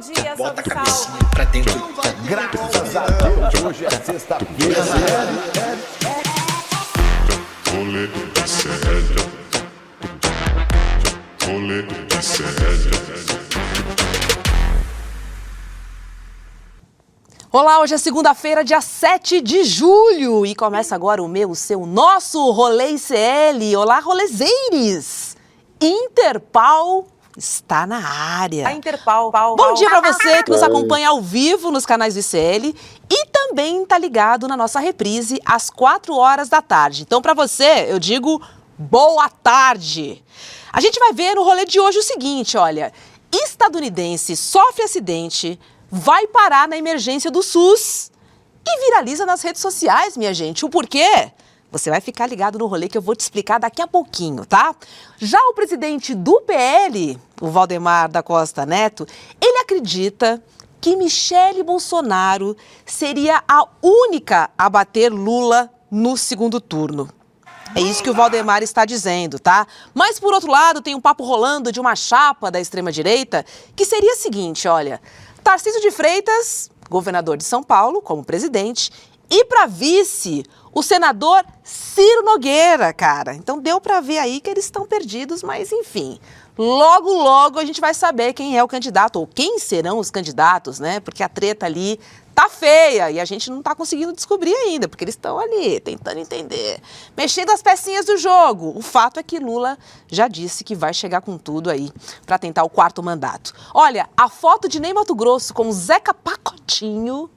dia, Bota a salve, cabecinha salve. pra dentro. Graças a Deus, hoje é sexta-feira. Rolê de sério. Rolê de sério. Olá, hoje é segunda-feira, dia 7 de julho e começa agora o meu, o seu, nosso Rolê ICL. Olá, rolezeires! Interpal está na área. A Interpal. Bom dia para você que nos acompanha ao vivo nos canais do ICL e também está ligado na nossa reprise às 4 horas da tarde. Então, para você, eu digo boa tarde. A gente vai ver no rolê de hoje o seguinte, olha, estadunidense sofre acidente, vai parar na emergência do SUS e viraliza nas redes sociais, minha gente. O porquê? Você vai ficar ligado no rolê que eu vou te explicar daqui a pouquinho, tá? Já o presidente do PL, o Valdemar da Costa Neto, ele acredita que Michele Bolsonaro seria a única a bater Lula no segundo turno. É isso que o Valdemar está dizendo, tá? Mas, por outro lado, tem um papo rolando de uma chapa da extrema-direita que seria a seguinte, olha, Tarcísio de Freitas, governador de São Paulo, como presidente, e para vice, o senador Ciro Nogueira, cara. Então deu para ver aí que eles estão perdidos, mas enfim. Logo, logo a gente vai saber quem é o candidato, ou quem serão os candidatos, né? Porque a treta ali tá feia e a gente não tá conseguindo descobrir ainda, porque eles estão ali tentando entender, mexendo as pecinhas do jogo. O fato é que Lula já disse que vai chegar com tudo aí para tentar o 4º mandato. Olha, a foto de Ney Matogrosso com o Zeca Pacotinho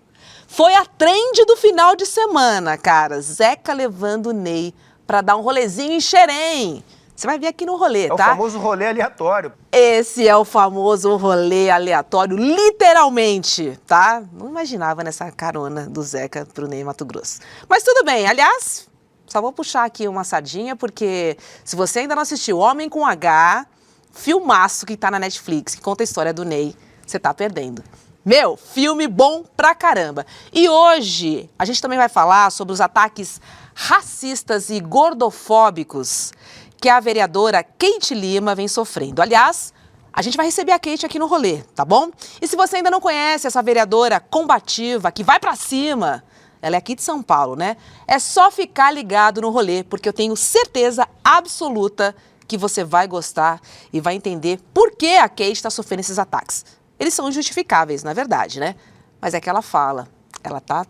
foi a trend do final de semana, cara. Zeca levando o Ney para dar um rolezinho em Xerém. Você vai ver aqui no rolê, tá? É o famoso rolê aleatório. Esse é o famoso rolê aleatório, literalmente, tá? Não imaginava nessa carona do Zeca pro Ney Matogrosso. Mas tudo bem, aliás, só vou puxar aqui uma sardinha, porque se você ainda não assistiu Homem com H, filmaço que tá na Netflix, que conta a história do Ney, você tá perdendo. Meu, filme bom pra caramba. E hoje a gente também vai falar sobre os ataques racistas e gordofóbicos que a vereadora Keiti Lima vem sofrendo. Aliás, a gente vai receber a Keiti aqui no rolê, tá bom? E se você ainda não conhece essa vereadora combativa, que vai pra cima, ela é aqui de São Paulo, né? É só ficar ligado no rolê, porque eu tenho certeza absoluta que você vai gostar e vai entender por que a Keiti está sofrendo esses ataques. Eles são injustificáveis, na verdade, né? Mas é que ela fala, ela tá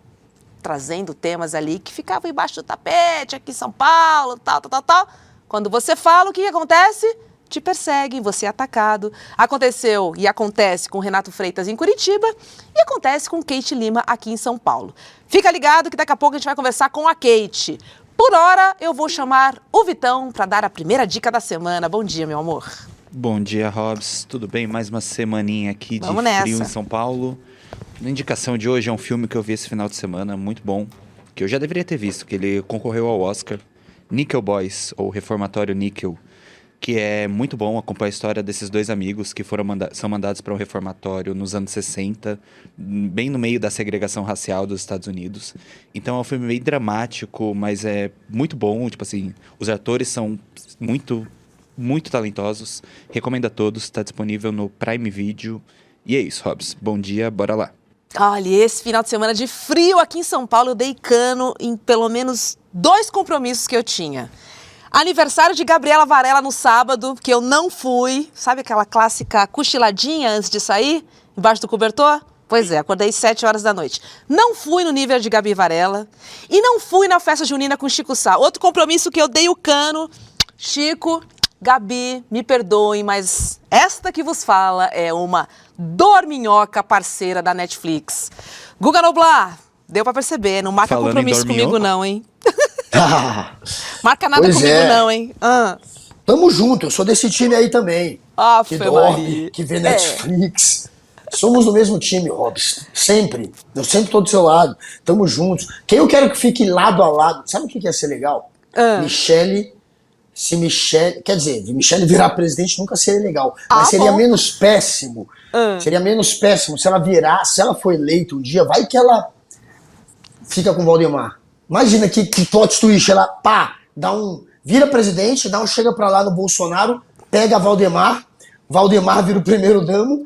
trazendo temas ali que ficavam embaixo do tapete, aqui em São Paulo, tal. Quando você fala, o que acontece? Te perseguem, você é atacado. Aconteceu e acontece com Renato Freitas em Curitiba e acontece com Keiti Lima aqui em São Paulo. Fica ligado que daqui a pouco a gente vai conversar com a Keiti. Por hora, eu vou chamar o Vitão para dar a primeira dica da semana. Bom dia, meu amor. Bom dia, Hobbs. Tudo bem? Mais uma semaninha aqui de frio em São Paulo. A indicação de hoje é um filme que eu vi esse final de semana, muito bom, que eu já deveria ter visto, que ele concorreu ao Oscar, Nickel Boys, ou Reformatório Níquel, que é muito bom, acompanha a história desses dois amigos que são mandados para um reformatório nos anos 60, bem no meio da segregação racial dos Estados Unidos. Então é um filme meio dramático, mas é muito bom, tipo assim, os atores são muito talentosos, recomendo a todos, está disponível no Prime Video. E é isso, Hobbs, bom dia, bora lá. Olha, esse final de semana de frio aqui em São Paulo, eu dei cano em pelo menos 2 compromissos que eu tinha. Aniversário de Gabriela Varela no sábado, que eu não fui, sabe aquela clássica cochiladinha antes de sair, embaixo do cobertor? Pois é, acordei 7 horas da noite. Não fui no nível de Gabi Varela e não fui na festa junina com Chico Sá. Outro compromisso que eu dei o cano, Chico, Gabi, me perdoem, mas esta que vos fala é uma dorminhoca parceira da Netflix. Guga Noblar, deu pra perceber, não marca Falando compromisso comigo não, hein? Marca nada Pois comigo é. não, hein? Tamo junto, eu sou desse time aí também. Que dorme, que vê Netflix. Somos do mesmo time, Hobbs. Sempre. Eu sempre tô do seu lado. Tamo juntos. Quem eu quero que fique lado a lado, sabe o que ia ser legal? Michele. Se Michele. Quer dizer, Michele virar presidente nunca seria legal. Mas seria menos péssimo. Seria menos péssimo se ela virar, se ela for eleita um dia, vai que ela fica com o Valdemar. Imagina que plot twist, ela vira presidente, chega pra lá no Bolsonaro, pega Valdemar vira o primeiro-damo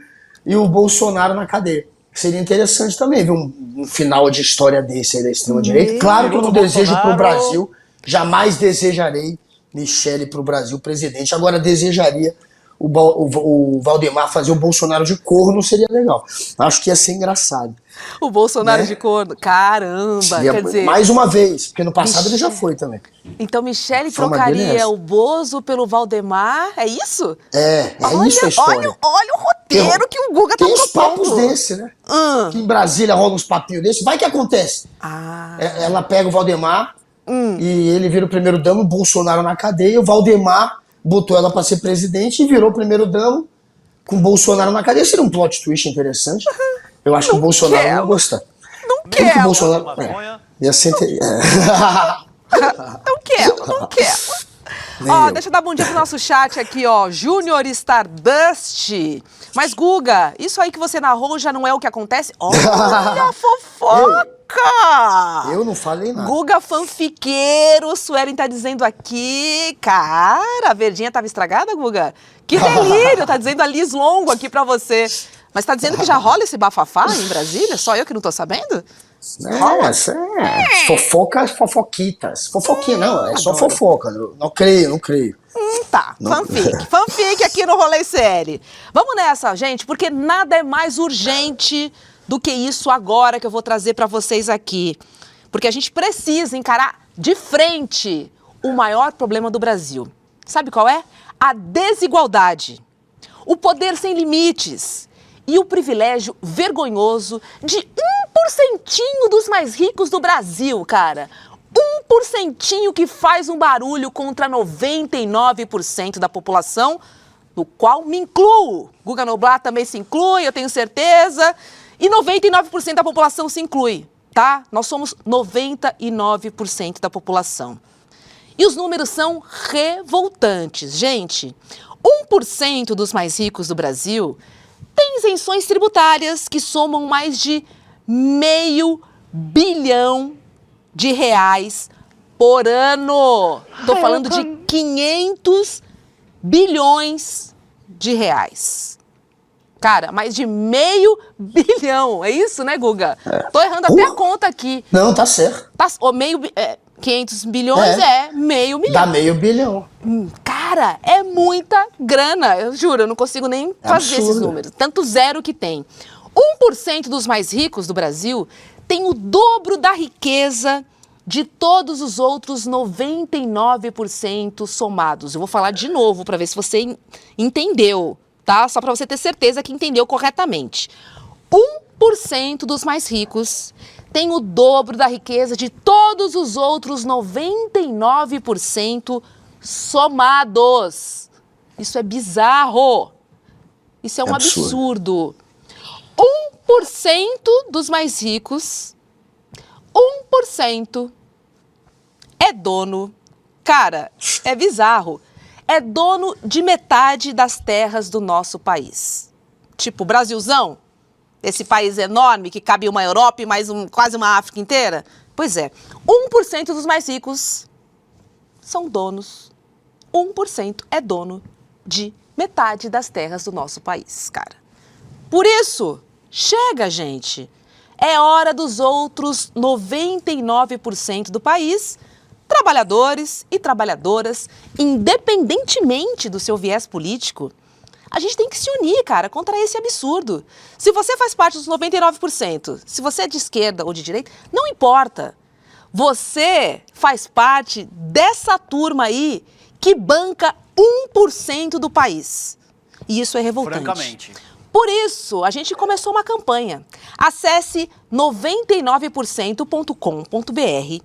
e o Bolsonaro na cadeia. Seria interessante também ver um final de história desse aí da extrema-direita. Claro que eu não desejo pro Brasil, jamais desejarei Michele pro Brasil presidente. Agora desejaria o Valdemar fazer o Bolsonaro de corno, seria legal. Acho que ia ser engraçado. O Bolsonaro de corno, caramba, quer dizer... Mais uma vez, porque no passado ele já foi também. Então Michele trocaria o Bozo pelo Valdemar, é isso? Olha, isso a história. Olha o roteiro que o Guga tá propondo. Tem uns papos desse, né? Que em Brasília rola uns papinhos desse. Vai que acontece. Ela pega o Valdemar e ele vira o primeiro-damo, o Bolsonaro na cadeia, o Valdemar botou ela pra ser presidente e virou primeiro-damo com o Bolsonaro na cadeia. Seria um plot twist interessante. Eu acho que o Bolsonaro não ia gostar. Não quero. Que o Bolsonaro, ia ser... Não quero. Deixa eu dar bom dia pro nosso chat aqui, ó. Júnior Stardust. Mas, Guga, isso aí que você narrou já não é o que acontece? Olha a fofoca! Eu não falei nada. Guga fanfiqueiro, o Suelen tá dizendo aqui. Cara, a verdinha tava estragada, Guga? Que delírio, tá dizendo a Liz Longo aqui pra você. Mas tá dizendo que já rola esse bafafá em Brasília? Só eu que não tô sabendo? Fofoquitas. Fofoquinha, não, é só fofoca. Não creio. Tá, fanfic aqui no Rolê CL. Vamos nessa, gente, porque nada é mais urgente do que isso agora que eu vou trazer pra vocês aqui. Porque a gente precisa encarar de frente o maior problema do Brasil. Sabe qual é? A desigualdade. O poder sem limites. E o privilégio vergonhoso de 1% dos mais ricos do Brasil, cara. 1% que faz um barulho contra 99% da população, no qual me incluo. Guga Noblat também se inclui, eu tenho certeza. E 99% da população se inclui, tá? Nós somos 99% da população. E os números são revoltantes, gente. 1% dos mais ricos do Brasil tem isenções tributárias que somam mais de R$500 bilhão por ano. Tô falando de 500 bilhões de reais. Cara, mais de R$500 bilhão. É isso, né, Guga? Tô errando até a conta aqui. Não, tá certo. 500 bilhões é R$500 bilhão. Dá R$500 bilhão. Cara, é muita grana. Eu juro, eu não consigo nem fazer esses números. Tanto zero que tem. 1% dos mais ricos do Brasil tem o dobro da riqueza de todos os outros 99% somados. Eu vou falar de novo para ver se você entendeu, tá? Só para você ter certeza que entendeu corretamente. 1% dos mais ricos tem o dobro da riqueza de todos os outros 99% somados. Isso é bizarro. Isso é um absurdo. 1% dos mais ricos, 1% é dono, cara, é bizarro, é dono de metade das terras do nosso país. Tipo, Brasilzão, esse país enorme que cabe uma Europa e mais quase uma África inteira. Pois é, 1% dos mais ricos são donos, 1% é dono de metade das terras do nosso país, cara. Por isso, chega, gente. É hora dos outros 99% do país, trabalhadores e trabalhadoras, independentemente do seu viés político, a gente tem que se unir, cara, contra esse absurdo. Se você faz parte dos 99%, se você é de esquerda ou de direita, não importa. Você faz parte dessa turma aí que banca 1% do país. E isso é revoltante. Francamente. Por isso, a gente começou uma campanha. Acesse 99%.com.br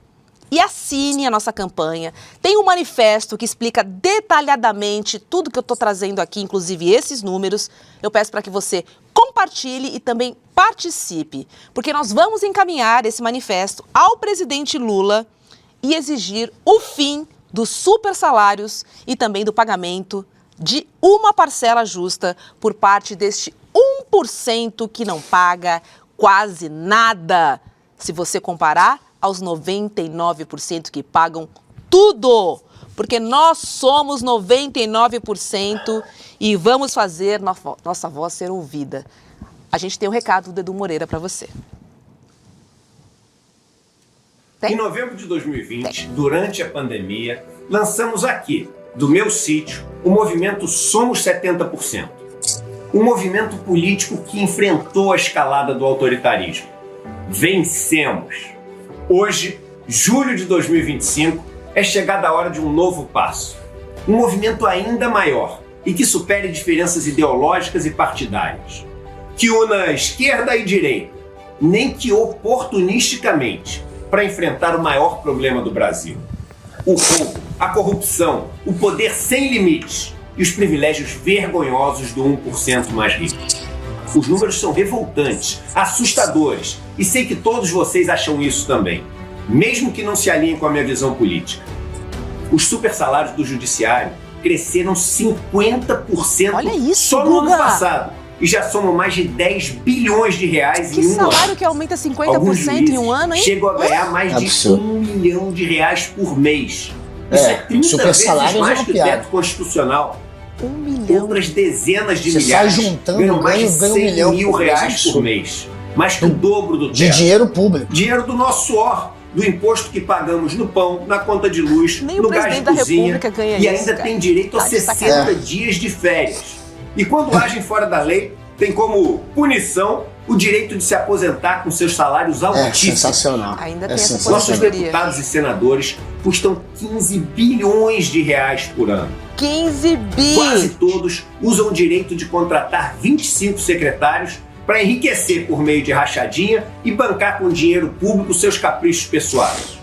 e assine a nossa campanha. Tem um manifesto que explica detalhadamente tudo que eu estou trazendo aqui, inclusive esses números. Eu peço para que você compartilhe e também participe, porque nós vamos encaminhar esse manifesto ao presidente Lula e exigir o fim dos supersalários e também do pagamento de uma parcela justa por parte deste 1% que não paga quase nada, se você comparar aos 99% que pagam tudo. Porque nós somos 99% e vamos fazer nossa voz ser ouvida. a gente tem um recado do Edu Moreira para você. Em novembro de 2020, durante a pandemia, lançamos aqui, do meu sítio, o movimento Somos 70%. Um movimento político que enfrentou a escalada do autoritarismo. Vencemos! Hoje, julho de 2025, é chegada a hora de um novo passo. Um movimento ainda maior e que supere diferenças ideológicas e partidárias. Que una esquerda e direita, nem que oportunisticamente, para enfrentar o maior problema do Brasil. O roubo, a corrupção, o poder sem limites e os privilégios vergonhosos do 1% mais rico. Os números são revoltantes, assustadores, e sei que todos vocês acham isso também, mesmo que não se alinhem com a minha visão política. Os supersalários do judiciário cresceram 50% Olha isso, só no ano Guga. passado e já somam mais de 10 bilhões de reais Que em um ano. salário que aumenta 50% Alguns em um ano, hein? chegam a ganhar mais de Absurdo. R$1 milhão por mês. Isso é 30 super vezes salários mais é uma que o piada. teto constitucional. 1 milhão. Outras dezenas de Você milhares sai juntando, ganham mais de ganha 100 1 milhão mil por mês, reais por absurdo. mês. Mais que o dobro do De teto. dinheiro público. Dinheiro do nosso suor, do imposto que pagamos no pão, na conta de luz, Nem o no gás de presidente da cozinha, República ganha e isso, ainda cara. tem direito a Tá de 60 sacanagem. dias de férias. E quando agem fora da lei, tem como punição o direito de se aposentar com seus salários É altíssimos. sensacional. Ainda É tem essa sensacional. Nossos aposentadoria. deputados e senadores custam 15 bilhões de reais por ano. 15 bi. Quase todos usam o direito de contratar 25 secretários para enriquecer por meio de rachadinha e bancar com dinheiro público seus caprichos pessoais.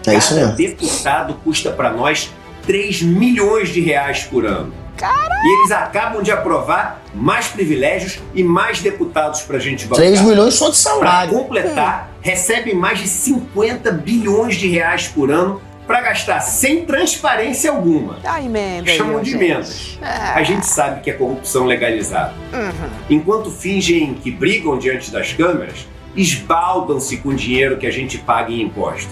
É isso Cada mesmo. deputado custa para nós 3 milhões de reais por ano. Caralho! E eles acabam de aprovar mais privilégios e mais deputados para a gente bancar. 3 milhões só de Para salário. completar, recebem mais de 50 bilhões de reais por ano para gastar sem transparência alguma. A emenda aí, Chamam ó, de gente. emendas. Ah. A gente sabe que é corrupção legalizada. Enquanto fingem que brigam diante das câmeras, esbaldam-se com o dinheiro que a gente paga em impostos.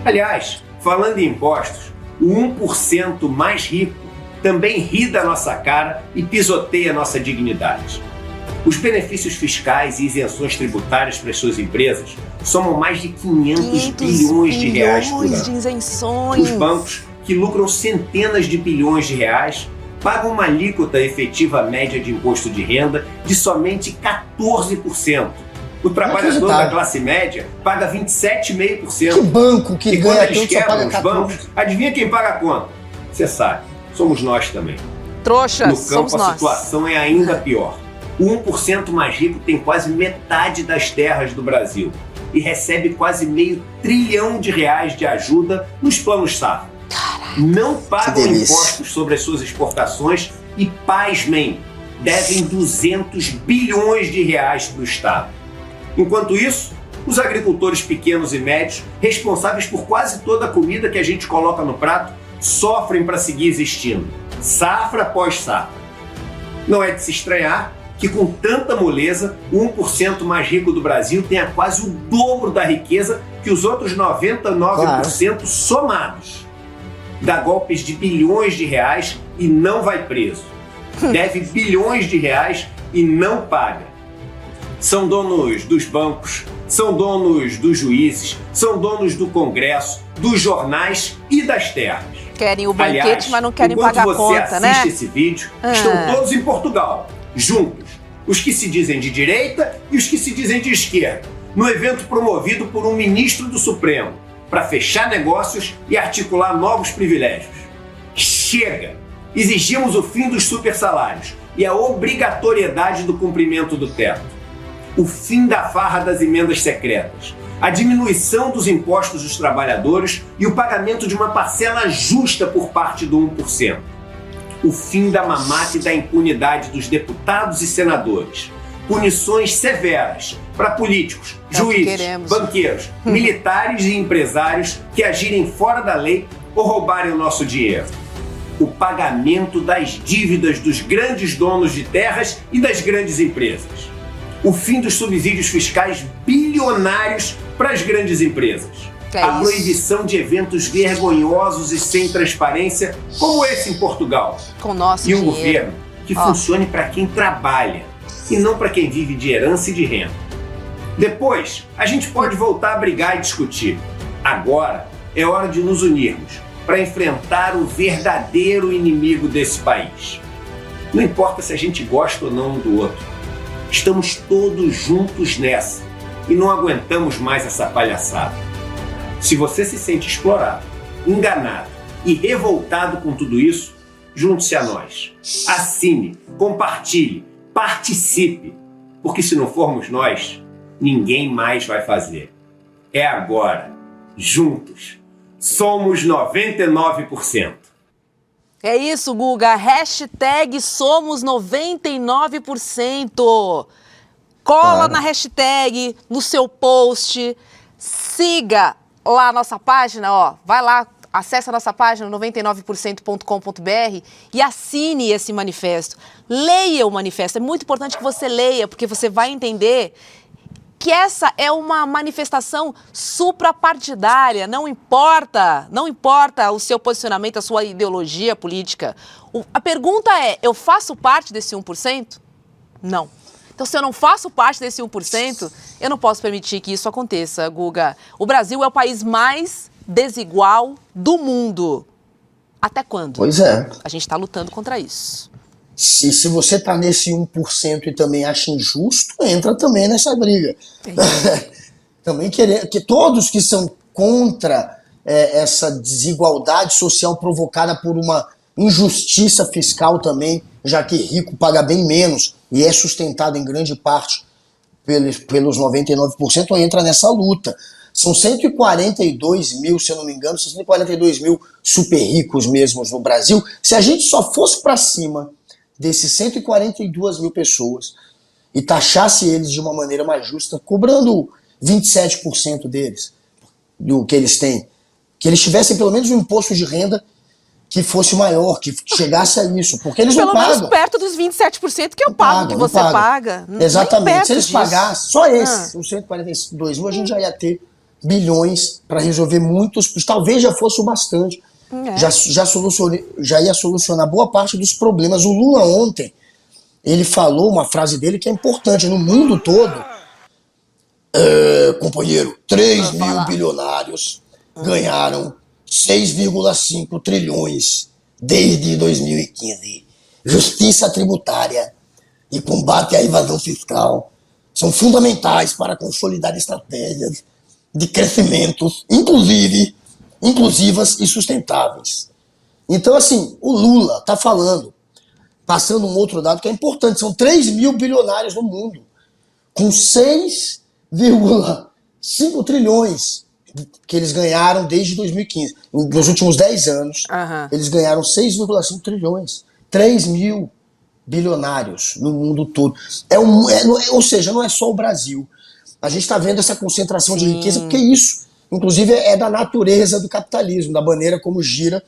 Aliás, falando em impostos, o 1% mais rico também ri da nossa cara e pisoteia nossa dignidade. Os benefícios fiscais e isenções tributárias para as suas empresas somam mais de 500 bilhões de reais por de ano. isenções. Os bancos, que lucram centenas de bilhões de reais, pagam uma alíquota efetiva média de imposto de renda de somente 14%. O trabalhador da Inacreditável. classe média paga 27,5%. Que banco que E quando ganha eles tanto só quebram paga os 14? bancos, adivinha quem paga a conta? Você sabe, somos nós também. Trouxas, No campo somos a nós. situação é ainda pior. O 1% mais rico tem quase metade das terras do Brasil e recebe quase R$500 bilhão de ajuda nos planos safra. Não pagam Que delícia. impostos sobre as suas exportações e, pasmem, devem 200 bilhões de reais para o Estado. Enquanto isso, os agricultores pequenos e médios, responsáveis por quase toda a comida que a gente coloca no prato, sofrem para seguir existindo, safra após safra. Não é de se estranhar que, com tanta moleza, o 1% mais rico do Brasil tenha quase o dobro da riqueza que os outros 99% somados. Dá golpes de bilhões de reais e não vai preso. Deve bilhões de reais e não paga. São donos dos bancos, são donos dos juízes, são donos do Congresso, dos jornais e das terras. Querem o banquete, Aliás, mas não querem enquanto pagar a você conta, né? assiste esse vídeo, estão todos em Portugal, juntos. Os que se dizem de direita e os que se dizem de esquerda, no evento promovido por um ministro do Supremo, para fechar negócios e articular novos privilégios. Chega! Exigimos o fim dos supersalários e a obrigatoriedade do cumprimento do teto. O fim da farra das emendas secretas, a diminuição dos impostos dos trabalhadores e o pagamento de uma parcela justa por parte do 1%. O fim da mamata e da impunidade dos deputados e senadores. Punições severas para políticos, É o que juízes, queremos. banqueiros, militares e empresários que agirem fora da lei ou roubarem o nosso dinheiro. O pagamento das dívidas dos grandes donos de terras e das grandes empresas. O fim dos subsídios fiscais bilionários para as grandes empresas. Que é a isso? proibição de eventos vergonhosos e sem transparência, como esse em Portugal. Com o nosso E um dinheiro. governo que Ó. funcione para quem trabalha. e não para quem vive de herança e de renda. Depois, a gente pode voltar a brigar e discutir. Agora é hora de nos unirmos para enfrentar o verdadeiro inimigo desse país. Não importa se a gente gosta ou não um do outro. Estamos todos juntos nessa e não aguentamos mais essa palhaçada. Se você se sente explorado, enganado e revoltado com tudo isso, junte-se a nós. Assine, compartilhe, participe, porque se não formos nós, ninguém mais vai fazer. É agora. Juntos. Somos 99%. É isso, Guga. Hashtag somos 99%. Cola na hashtag, no seu post. Siga lá a nossa página, ó. Vai lá, acessa a nossa página 99%.com.br e assine esse manifesto. Leia o manifesto. É muito importante que você leia, porque você vai entender que essa é uma manifestação suprapartidária, não importa o seu posicionamento, a sua ideologia política. A pergunta é, eu faço parte desse 1%? Não. Então, se eu não faço parte desse 1%, eu não posso permitir que isso aconteça, Guga. O Brasil é o país mais desigual do mundo. Até quando? Pois é. A gente está lutando contra isso. Se você tá nesse 1% e também acha injusto, entra também nessa briga. Também querer que todos que são contra essa desigualdade social provocada por uma injustiça fiscal também, já que rico paga bem menos e é sustentado em grande parte pelos 99%, entra nessa luta. São 142 mil, se eu não me engano, 142 mil super ricos mesmos no Brasil. Se a gente só fosse para cima desses 142 mil pessoas e taxasse eles de uma maneira mais justa, cobrando 27% deles, do que eles têm, que eles tivessem pelo menos um imposto de renda que fosse maior, que chegasse a isso, porque eles não pagam. Pelo menos perto dos 27% que eu pago, que você paga. Exatamente, se eles pagassem só esse, os 142 mil, a gente já ia ter bilhões para resolver muitos, talvez já fosse o bastante. Já ia solucionar boa parte dos problemas. O Lula ontem, ele falou uma frase dele que é importante. No mundo todo, companheiro, 3 mil bilionários ganharam 6,5 trilhões desde 2015. Justiça tributária e combate à evasão fiscal são fundamentais para consolidar estratégias de crescimento, inclusivas e sustentáveis. Então, assim, o Lula está falando, passando um outro dado que é importante, são 3 mil bilionários no mundo, com 6,5 trilhões que eles ganharam desde 2015. Nos últimos 10 anos, eles ganharam 6,5 trilhões. 3 mil bilionários no mundo todo. Ou seja, não é só o Brasil. A gente está vendo essa concentração de riqueza, porque isso, inclusive, é da natureza do capitalismo, da maneira como gira,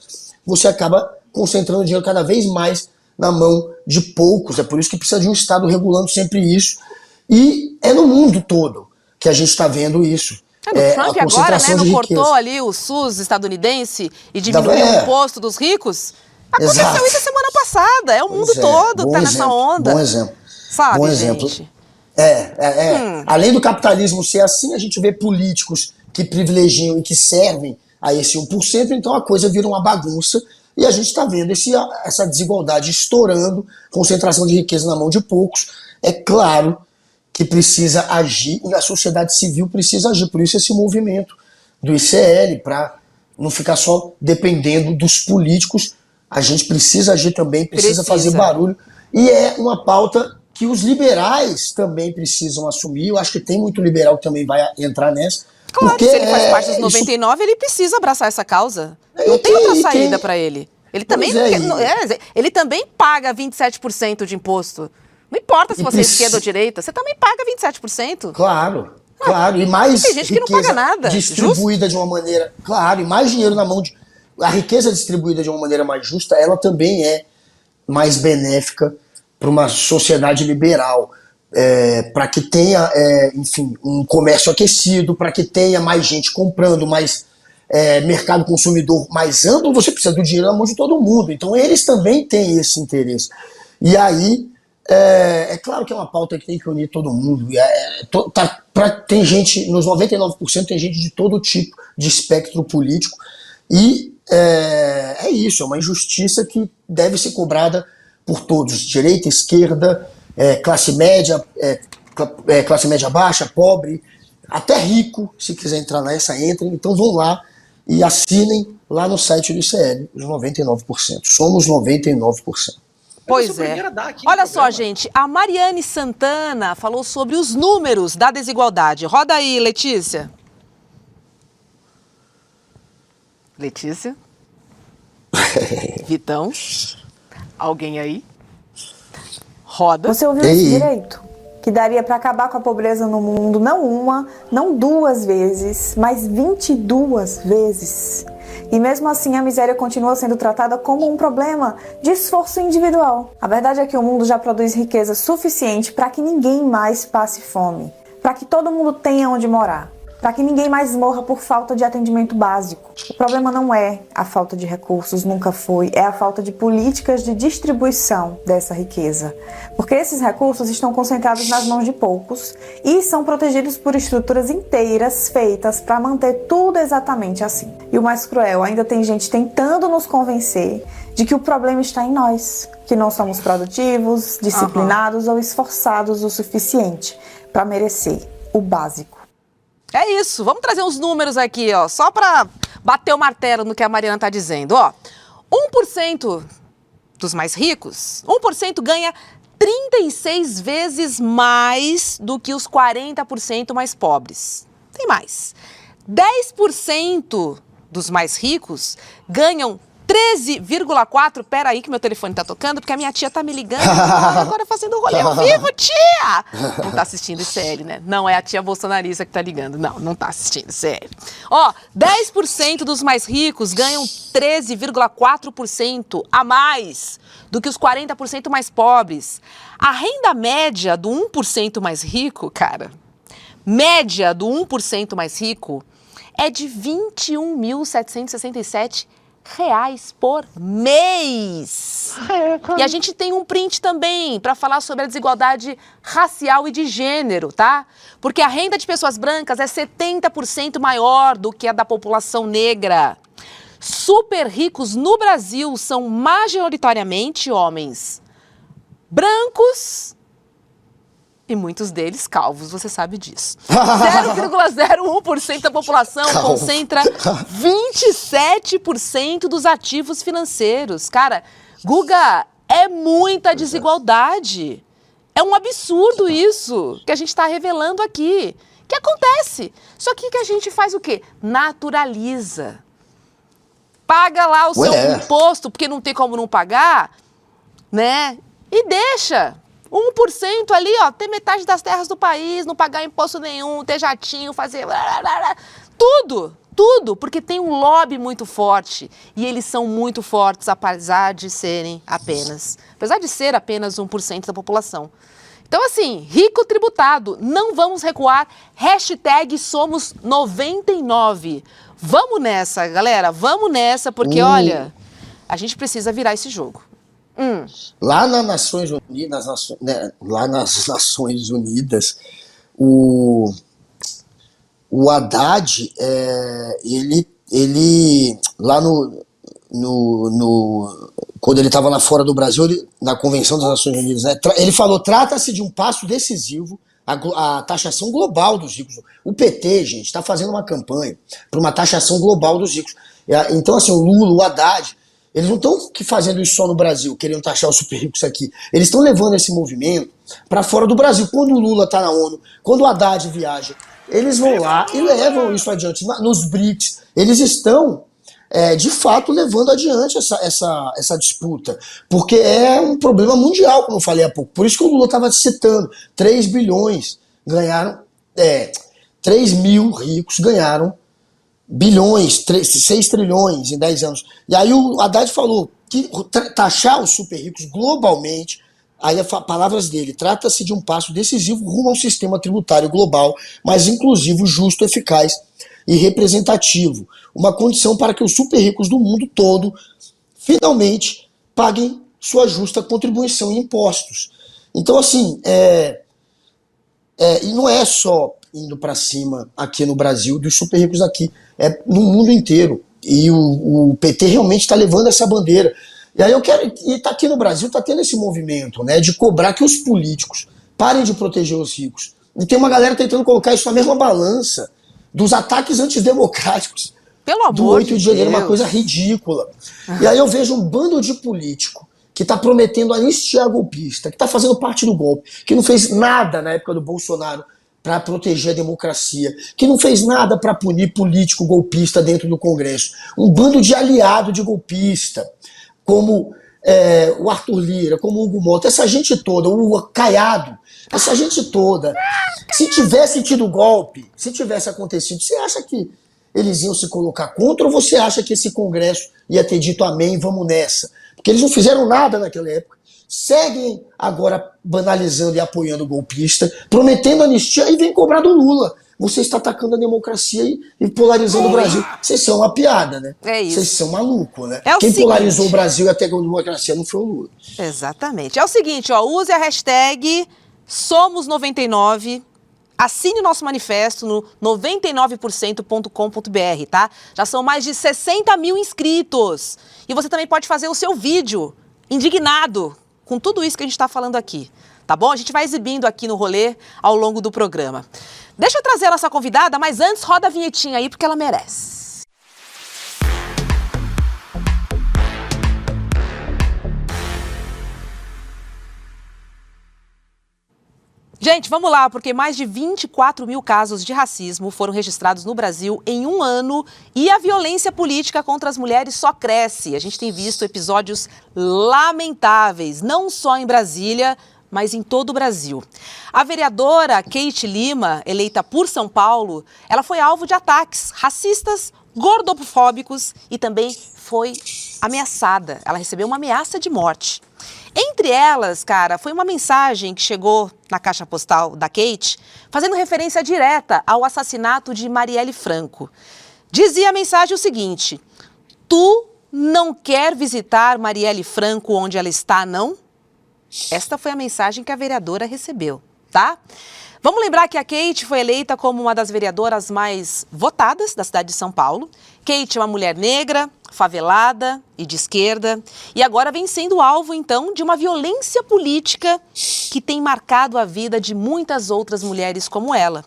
você acaba concentrando dinheiro cada vez mais na mão de poucos. É por isso que precisa de um Estado regulando sempre isso. E é no mundo todo que a gente está vendo isso. Trump agora, né, não cortou ali o SUS estadunidense e diminuiu o imposto dos ricos? Aconteceu isso a semana passada. É o mundo todo que está nessa onda. Bom exemplo. Sabe, bom exemplo. Gente? Além do capitalismo ser assim, a gente vê políticos que privilegiam e que servem a esse 1%, então a coisa vira uma bagunça e a gente está vendo essa desigualdade estourando, concentração de riqueza na mão de poucos. É claro que precisa agir e a sociedade civil precisa agir, por isso esse movimento do ICL, para não ficar só dependendo dos políticos, a gente precisa agir também, precisa fazer barulho, e é uma pauta que os liberais também precisam assumir. Eu acho que tem muito liberal que também vai entrar nessa. Claro, porque se ele faz parte dos 99, ele precisa abraçar essa causa. Não tem outra saída para ele. Ele também, ele também paga 27% de imposto. Não importa se você é esquerda ou direita, você também paga 27%. Claro. E mais tem gente que não paga nada. Distribuída de uma maneira... Claro, e mais dinheiro na mão de... A riqueza distribuída de uma maneira mais justa, ela também é mais benéfica para uma sociedade liberal, para que tenha, enfim, um comércio aquecido, para que tenha mais gente comprando, mais mercado consumidor mais amplo, você precisa do dinheiro na mão de todo mundo. Então eles também têm esse interesse. E aí É claro que é uma pauta que tem que unir todo mundo. Tem gente, nos 99% tem gente de todo tipo de espectro político. E é isso, é uma injustiça que deve ser cobrada por todos, direita, esquerda, classe média baixa, pobre, até rico, se quiser entrar nessa, entrem. Então vão lá e assinem lá no site do ICL, os 99%. Somos 99%. Pois é. Olha só, gente, a Mariane Santana falou sobre os números da desigualdade. Roda aí, Letícia. Letícia? Vitão? Alguém aí? Roda. Você ouviu isso direito? Que daria para acabar com a pobreza no mundo não uma, não 2 vezes, mas 22 vezes. E mesmo assim a miséria continua sendo tratada como um problema de esforço individual. A verdade é que o mundo já produz riqueza suficiente para que ninguém mais passe fome, para que todo mundo tenha onde morar, para que ninguém mais morra por falta de atendimento básico. O problema não é a falta de recursos, nunca foi, é a falta de políticas de distribuição dessa riqueza. Porque esses recursos estão concentrados nas mãos de poucos e são protegidos por estruturas inteiras feitas para manter tudo exatamente assim. E o mais cruel, ainda tem gente tentando nos convencer de que o problema está em nós, que não somos produtivos, disciplinados ou esforçados o suficiente para merecer o básico. É isso, vamos trazer uns números aqui, ó, só para bater o martelo no que a Mariana está dizendo. Ó, 1% dos mais ricos, 1% ganha 36 vezes mais do que os 40% mais pobres. Tem mais. 10% dos mais ricos ganham 13,4... Pera aí que meu telefone tá tocando, porque a minha tia tá me ligando. Agora fazendo rolê ao vivo, tia! Não tá assistindo ICL, né? Não é a tia bolsonarista que tá ligando. Não tá assistindo ICL. Ó, 10% dos mais ricos ganham 13,4% a mais do que os 40% mais pobres. A renda média do 1% mais rico, cara, média do 1% mais rico é de R$ 21.767 por mês. E a gente tem um print também para falar sobre a desigualdade racial e de gênero, tá? Porque a renda de pessoas brancas é 70% maior do que a da população negra. Super ricos no Brasil são majoritariamente homens brancos e muitos deles calvos, você sabe disso. 0,01% da população concentra 27% dos ativos financeiros. Cara, Guga, é muita desigualdade. É um absurdo isso que a gente está revelando aqui. Que acontece. Só que a gente faz o quê? Naturaliza. Paga lá o seu imposto, porque não tem como não pagar, né? E deixa 1% ali, ó, ter metade das terras do país, não pagar imposto nenhum, ter jatinho, fazer... Tudo, porque tem um lobby muito forte. E eles são muito fortes, apesar de ser apenas 1% da população. Então, assim, rico tributado, não vamos recuar, #somos 99. Vamos nessa, galera, vamos nessa, porque, olha, a gente precisa virar esse jogo. Lá nas Nações Unidas, o Haddad, ele lá quando ele estava lá fora do Brasil, na Convenção das Nações Unidas, né, ele falou, trata-se de um passo decisivo a taxação global dos ricos. O PT, gente, está fazendo uma campanha para uma taxação global dos ricos. Então, assim, o Lula, o Haddad, eles não estão fazendo isso só no Brasil, querendo taxar os super ricos aqui. Eles estão levando esse movimento para fora do Brasil. Quando o Lula está na ONU, quando o Haddad viaja, eles vão lá e levam isso adiante. Nos BRICS, eles estão, de fato, levando adiante essa disputa. Porque é um problema mundial, como eu falei há pouco. Por isso que o Lula estava citando. 3 bilhões ganharam... 3 mil ricos ganharam bilhões, 6 trilhões em 10 anos. E aí o Haddad falou que taxar os super ricos globalmente, aí palavras dele, trata-se de um passo decisivo rumo a um sistema tributário global, mais inclusivo, justo, eficaz e representativo. Uma condição para que os super ricos do mundo todo finalmente paguem sua justa contribuição em impostos. Então, assim, e não é só indo para cima aqui no Brasil dos super ricos aqui, é no mundo inteiro. E o PT realmente está levando essa bandeira. E aí e tá aqui no Brasil, tá tendo esse movimento, né, de cobrar que os políticos parem de proteger os ricos. E tem uma galera tentando colocar isso na mesma balança dos ataques antidemocráticos do 8 de janeiro, uma coisa ridícula. E aí eu vejo um bando de político que está prometendo anistiar golpista, que está fazendo parte do golpe, que não fez nada na época do Bolsonaro para proteger a democracia, que não fez nada para punir político golpista dentro do Congresso. Um bando de aliado de golpista, como o Arthur Lira, como o Hugo Mota, essa gente toda, o Caiado, essa gente toda. Se tivesse tido golpe, se tivesse acontecido, você acha que eles iam se colocar contra ou você acha que esse Congresso ia ter dito amém, vamos nessa? Porque eles não fizeram nada naquela época. Seguem agora banalizando e apoiando o golpista, prometendo anistia e vem cobrar do Lula. Você está atacando a democracia e polarizando o Brasil. Vocês são uma piada, né? É isso. Vocês são malucos, né? Quem polarizou o Brasil e até a democracia não foi o Lula. Exatamente. É o seguinte, use a hashtag Somos99, assine o nosso manifesto no 99%.com.br, tá? Já são mais de 60 mil inscritos. E você também pode fazer o seu vídeo indignado com tudo isso que a gente está falando aqui, tá bom? A gente vai exibindo aqui no Rolê ao longo do programa. Deixa eu trazer a nossa convidada, mas antes roda a vinhetinha aí, porque ela merece. Gente, vamos lá, porque mais de 24 mil casos de racismo foram registrados no Brasil em um ano e a violência política contra as mulheres só cresce. A gente tem visto episódios lamentáveis, não só em Brasília, mas em todo o Brasil. A vereadora Keiti Lima, eleita por São Paulo, ela foi alvo de ataques racistas, gordofóbicos e também foi ameaçada. Ela recebeu uma ameaça de morte. Entre elas, cara, foi uma mensagem que chegou na caixa postal da Keiti, fazendo referência direta ao assassinato de Marielle Franco. Dizia a mensagem o seguinte: tu não quer visitar Marielle Franco onde ela está, não? Esta foi a mensagem que a vereadora recebeu, tá? Vamos lembrar que a Keiti foi eleita como uma das vereadoras mais votadas da cidade de São Paulo. Keiti é uma mulher negra, favelada e de esquerda, e agora vem sendo alvo, então, de uma violência política que tem marcado a vida de muitas outras mulheres como ela.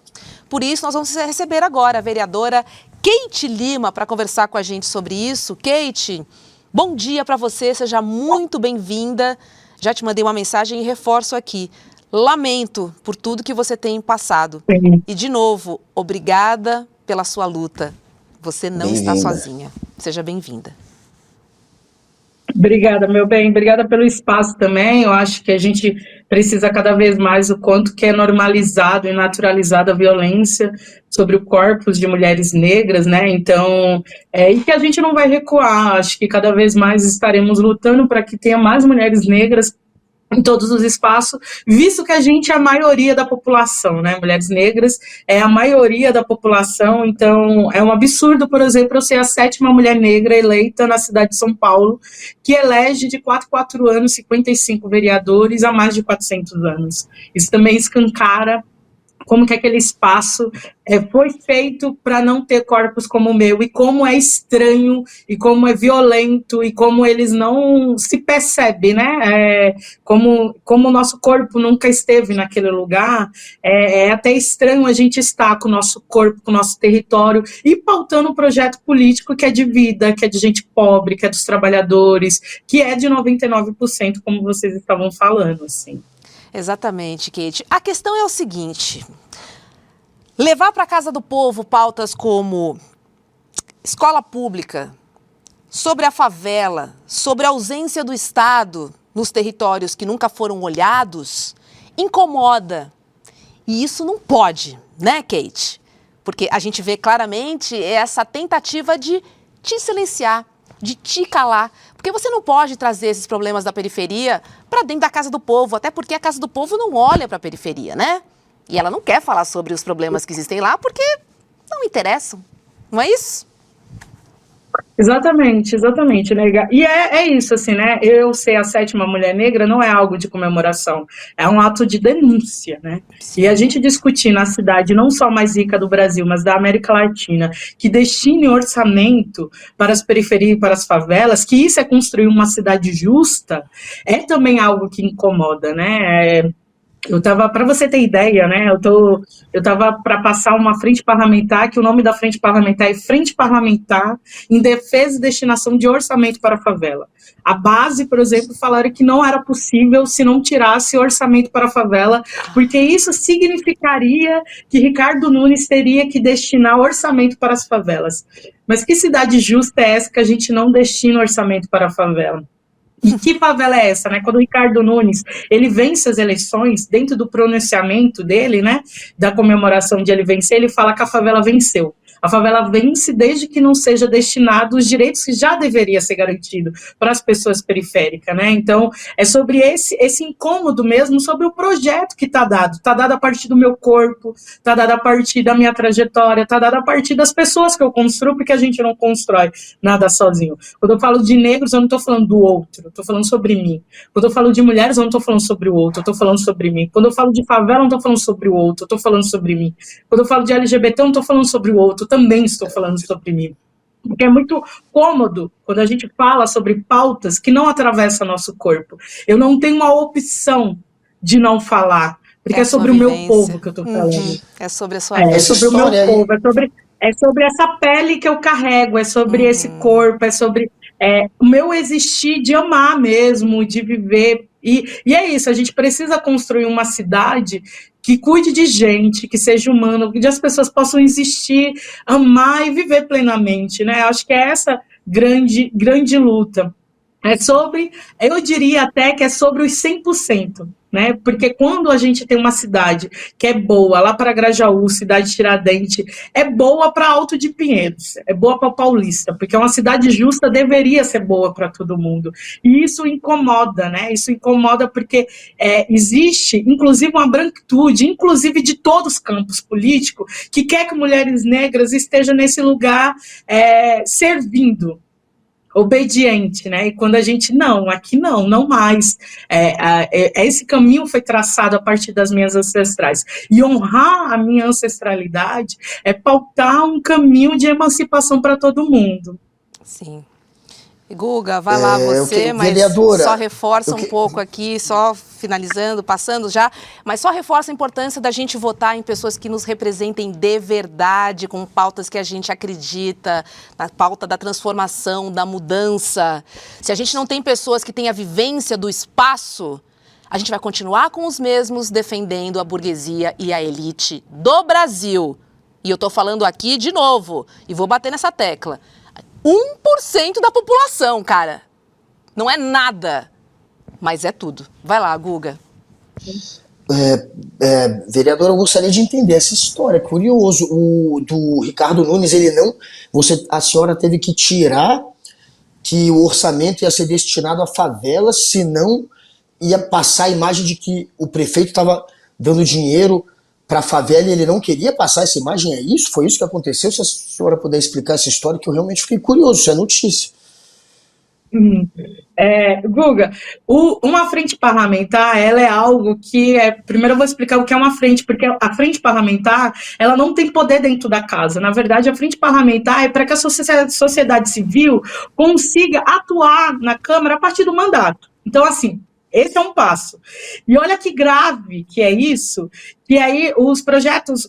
Por isso, nós vamos receber agora a vereadora Keiti Lima para conversar com a gente sobre isso. Keiti, bom dia para você, seja muito bem-vinda. Já te mandei uma mensagem e reforço aqui. Lamento por tudo que você tem passado. E, de novo, obrigada pela sua luta. Você não está sozinha. Seja bem-vinda. Obrigada, meu bem. Obrigada pelo espaço também. Eu acho que a gente precisa cada vez mais o quanto que é normalizado e naturalizado a violência sobre o corpos de mulheres negras, né? Então, e que a gente não vai recuar. Acho que cada vez mais estaremos lutando para que tenha mais mulheres negras em todos os espaços, visto que a gente é a maioria da população, né? Mulheres negras é a maioria da população, então é um absurdo, por exemplo, eu ser a 7ª mulher negra eleita na cidade de São Paulo, que elege de 4 anos 55 vereadores há mais de 400 anos. Isso também escancara como que aquele espaço foi feito para não ter corpos como o meu, e como é estranho, e como é violento, e como eles não se percebem, né? Como o nosso corpo nunca esteve naquele lugar, é até estranho a gente estar com o nosso corpo, com o nosso território, e pautando um projeto político que é de vida, que é de gente pobre, que é dos trabalhadores, que é de 99%, como vocês estavam falando, assim. Exatamente, Keiti. A questão é o seguinte: levar para a casa do povo pautas como escola pública, sobre a favela, sobre a ausência do Estado nos territórios que nunca foram olhados, incomoda. E isso não pode, né, Keiti? Porque a gente vê claramente essa tentativa de te silenciar, de te calar. Porque você não pode trazer esses problemas da periferia para dentro da casa do povo, até porque a casa do povo não olha para a periferia, né? E ela não quer falar sobre os problemas que existem lá porque não interessam, não é isso? Exatamente, né? E é isso, assim, né? Eu ser a 7ª mulher negra não é algo de comemoração, é um ato de denúncia, né? Sim. E a gente discutir na cidade não só mais rica do Brasil, mas da América Latina, que destine orçamento para as periferias e para as favelas, que isso é construir uma cidade justa, é também algo que incomoda, né? Eu tava, para você ter ideia, né, eu tava para passar uma frente parlamentar, que o nome da frente parlamentar é Frente Parlamentar em Defesa e Destinação de Orçamento para a Favela. A base, por exemplo, falaram que não era possível se não tirasse orçamento para a favela, porque isso significaria que Ricardo Nunes teria que destinar orçamento para as favelas. Mas que cidade justa é essa que a gente não destina orçamento para a favela? E que favela é essa, né? Quando o Ricardo Nunes, ele vence as eleições, dentro do pronunciamento dele, né, da comemoração de ele vencer, ele fala que a favela venceu. A favela vence desde que não seja destinado os direitos que já deveria ser garantido para as pessoas periféricas, né? Então, é sobre esse incômodo mesmo, sobre o projeto que está dado a partir do meu corpo, está dado a partir da minha trajetória, está dado a partir das pessoas que eu construo, porque a gente não constrói nada sozinho. Quando eu falo de negros, eu não estou falando do outro, eu estou falando sobre mim. Quando eu falo de mulheres, eu não estou falando sobre o outro, eu estou falando sobre mim. Quando eu falo de favela, eu não estou falando sobre o outro, eu estou falando sobre mim. Quando eu falo de LGBT, eu não estou falando sobre o outro, também estou falando sobre mim. Porque é muito cômodo quando a gente fala sobre pautas que não atravessam nosso corpo. Eu não tenho uma opção de não falar, porque é sobre o meu povo que eu estou falando. É sobre a sua vida. É sobre o meu povo, é sobre essa pele que eu carrego, é sobre esse corpo, é sobre o meu existir de amar mesmo, de viver. E é isso, a gente precisa construir uma cidade que cuide de gente, que seja humana, que as pessoas possam existir, amar e viver plenamente, né? Acho que é essa grande luta. É sobre, eu diria até que é sobre os 100%, né? Porque quando a gente tem uma cidade que é boa, lá para Grajaú, cidade de Tiradentes, é boa para Alto de Pinheiros, é boa para Paulista, porque uma cidade justa deveria ser boa para todo mundo. E isso incomoda, né? Isso incomoda porque existe, inclusive, uma branquitude, inclusive de todos os campos políticos, que quer que mulheres negras estejam nesse lugar servindo, obediente, né? E quando a gente, aqui não mais. Esse caminho foi traçado a partir das minhas ancestrais. E honrar a minha ancestralidade é pautar um caminho de emancipação para todo mundo. Sim. Guga, vai lá você, mas vereadora, só reforça um pouco aqui, só finalizando, passando já, mas só reforça a importância da gente votar em pessoas que nos representem de verdade, com pautas que a gente acredita, na pauta da transformação, da mudança. Se a gente não tem pessoas que têm a vivência do espaço, a gente vai continuar com os mesmos defendendo a burguesia e a elite do Brasil. E eu tô falando aqui de novo, e vou bater nessa tecla. 1% da população, cara. Não é nada, mas é tudo. Vai lá, Guga. Vereadora, eu gostaria de entender essa história. Curioso, do Ricardo Nunes, a senhora teve que tirar que o orçamento ia ser destinado a favelas, senão ia passar a imagem de que o prefeito estava dando dinheiro para a favela e ele não queria passar essa imagem, é isso? Foi isso que aconteceu? Se a senhora puder explicar essa história, que eu realmente fiquei curioso, isso é notícia. Guga, uma frente parlamentar, ela é algo que primeiro eu vou explicar o que é uma frente, porque a frente parlamentar, ela não tem poder dentro da casa. Na verdade, a frente parlamentar é para que a sociedade civil consiga atuar na Câmara a partir do mandato. Então, assim, esse é um passo. E olha que grave que é isso, que aí os projetos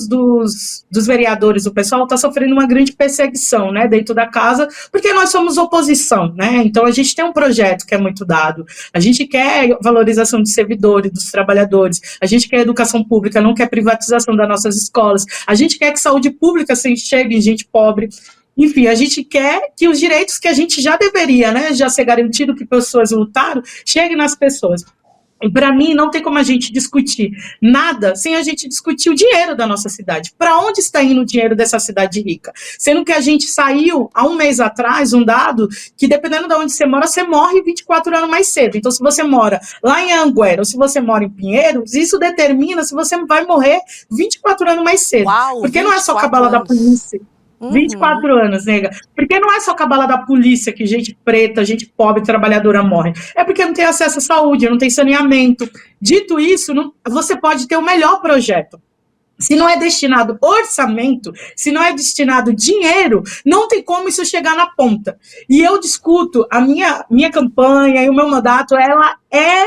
dos vereadores, o pessoal está sofrendo uma grande perseguição, né, dentro da casa, porque nós somos oposição, né, então a gente tem um projeto que é muito dado, a gente quer valorização de servidores, dos trabalhadores, a gente quer educação pública, não quer privatização das nossas escolas, a gente quer que saúde pública se chegue em gente pobre. Enfim, a gente quer que os direitos que a gente já deveria, né, já ser garantido, que pessoas lutaram, cheguem nas pessoas. E para mim, não tem como a gente discutir nada sem a gente discutir o dinheiro da nossa cidade. Para onde está indo o dinheiro dessa cidade rica? Sendo que a gente saiu, há um mês atrás, um dado, que dependendo de onde você mora, você morre 24 anos mais cedo. Então, se você mora lá em Anguera ou se você mora em Pinheiros, isso determina se você vai morrer 24 anos mais cedo. Uau, porque não é só cabala da polícia. 24 anos, nega. Porque não é só cabala da polícia que gente preta, gente pobre, trabalhadora morre. É porque não tem acesso à saúde, não tem saneamento. Dito isso, você pode ter o melhor projeto. Se não é destinado orçamento, se não é destinado dinheiro, não tem como isso chegar na ponta. E eu discuto, a minha campanha e o meu mandato, ela é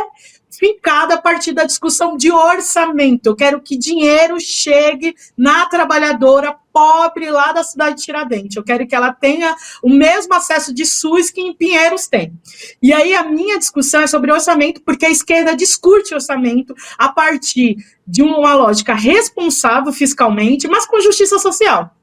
fincada a partir da discussão de orçamento. Eu quero que dinheiro chegue na trabalhadora pobre lá da cidade de Tiradentes. Eu quero que ela tenha o mesmo acesso de SUS que em Pinheiros tem. E aí a minha discussão é sobre orçamento, porque a esquerda discute orçamento a partir de uma lógica responsável fiscalmente, mas com justiça social.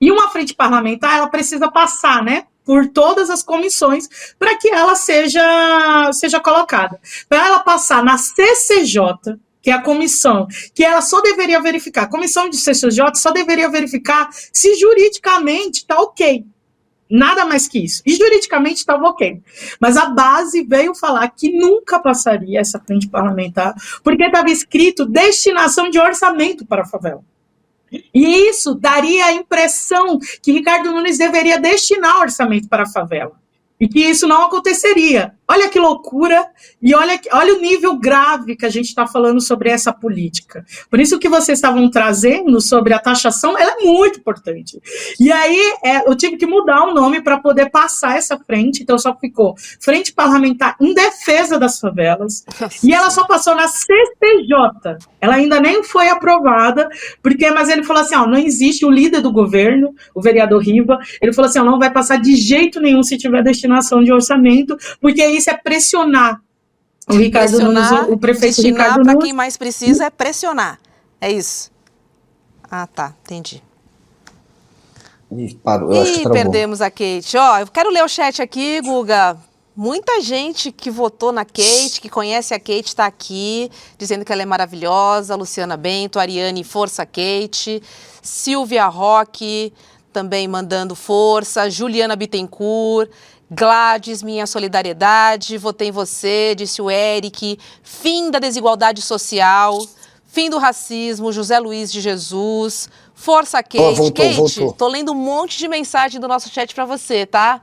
E uma frente parlamentar, ela precisa passar, né, por todas as comissões para que ela seja colocada. Para ela passar na CCJ, que é a comissão, que ela só deveria verificar, a comissão de CCJ só deveria verificar se juridicamente está ok. Nada mais que isso. E juridicamente estava ok. Mas a base veio falar que nunca passaria essa frente parlamentar, porque estava escrito destinação de orçamento para a favela. E isso daria a impressão que Ricardo Nunes deveria destinar orçamento para a favela. E que isso não aconteceria. Olha que loucura, e olha o nível grave que a gente está falando sobre essa política. Por isso que vocês estavam trazendo sobre a taxação, ela é muito importante. E aí eu tive que mudar o nome para poder passar essa frente, então só ficou Frente Parlamentar em Defesa das Favelas, e ela só passou na CCJ. Ela ainda nem foi aprovada, mas ele falou assim, não existe o líder do governo, o vereador Riva, ele falou assim, não vai passar de jeito nenhum se tiver destinação de orçamento, porque isso é pressionar o Ricardo Nunes, o prefeito Ricardo Nunes. Para quem mais precisa é pressionar, é isso. Ah, tá, entendi. Parou, perdemos a Kate. Eu quero ler o chat aqui, Guga. Muita gente que votou na Kate, que conhece a Kate, está aqui, dizendo que ela é maravilhosa. Luciana Bento, Ariane, força Kate. Silvia Roque, também mandando força. Juliana Bittencourt. Gladys, minha solidariedade, votei em você, disse o Eric. Fim da desigualdade social, fim do racismo, José Luiz de Jesus. Força, Kate. Voltou. Tô lendo um monte de mensagem do nosso chat para você, tá?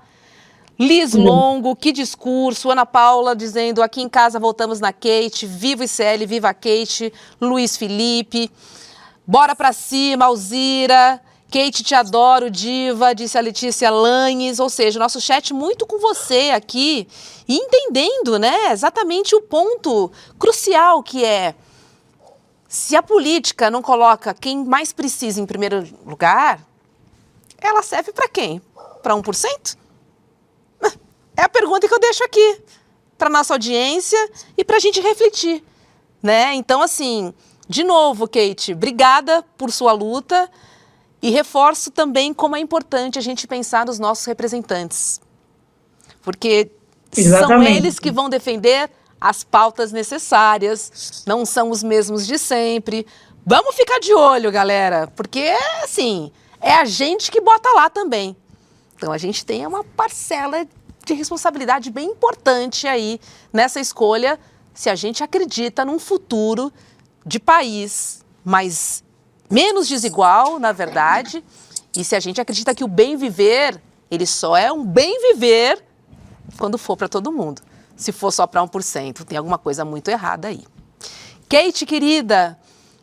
Liz Longo, que discurso. Ana Paula dizendo, aqui em casa voltamos na Kate. Viva o ICL, viva a Kate. Luiz Felipe. Bora pra cima, Alzira. Kate, te adoro, diva, disse a Letícia Lanhes. Ou seja, nosso chat muito com você aqui e entendendo, né, exatamente o ponto crucial que é, se a política não coloca quem mais precisa em primeiro lugar, ela serve para quem? Para 1%? É a pergunta que eu deixo aqui para nossa audiência e para a gente refletir, né? Então, assim, de novo, Kate, obrigada por sua luta. E reforço também como é importante a gente pensar nos nossos representantes. Porque são eles que vão defender as pautas necessárias, não são os mesmos de sempre. Vamos ficar de olho, galera, porque, assim, é a gente que bota lá também. Então, a gente tem uma parcela de responsabilidade bem importante aí nessa escolha, se a gente acredita num futuro de país menos desigual, na verdade, e se a gente acredita que o bem viver, ele só é um bem viver quando for para todo mundo. Se for só para 1%, tem alguma coisa muito errada aí. Kate, querida,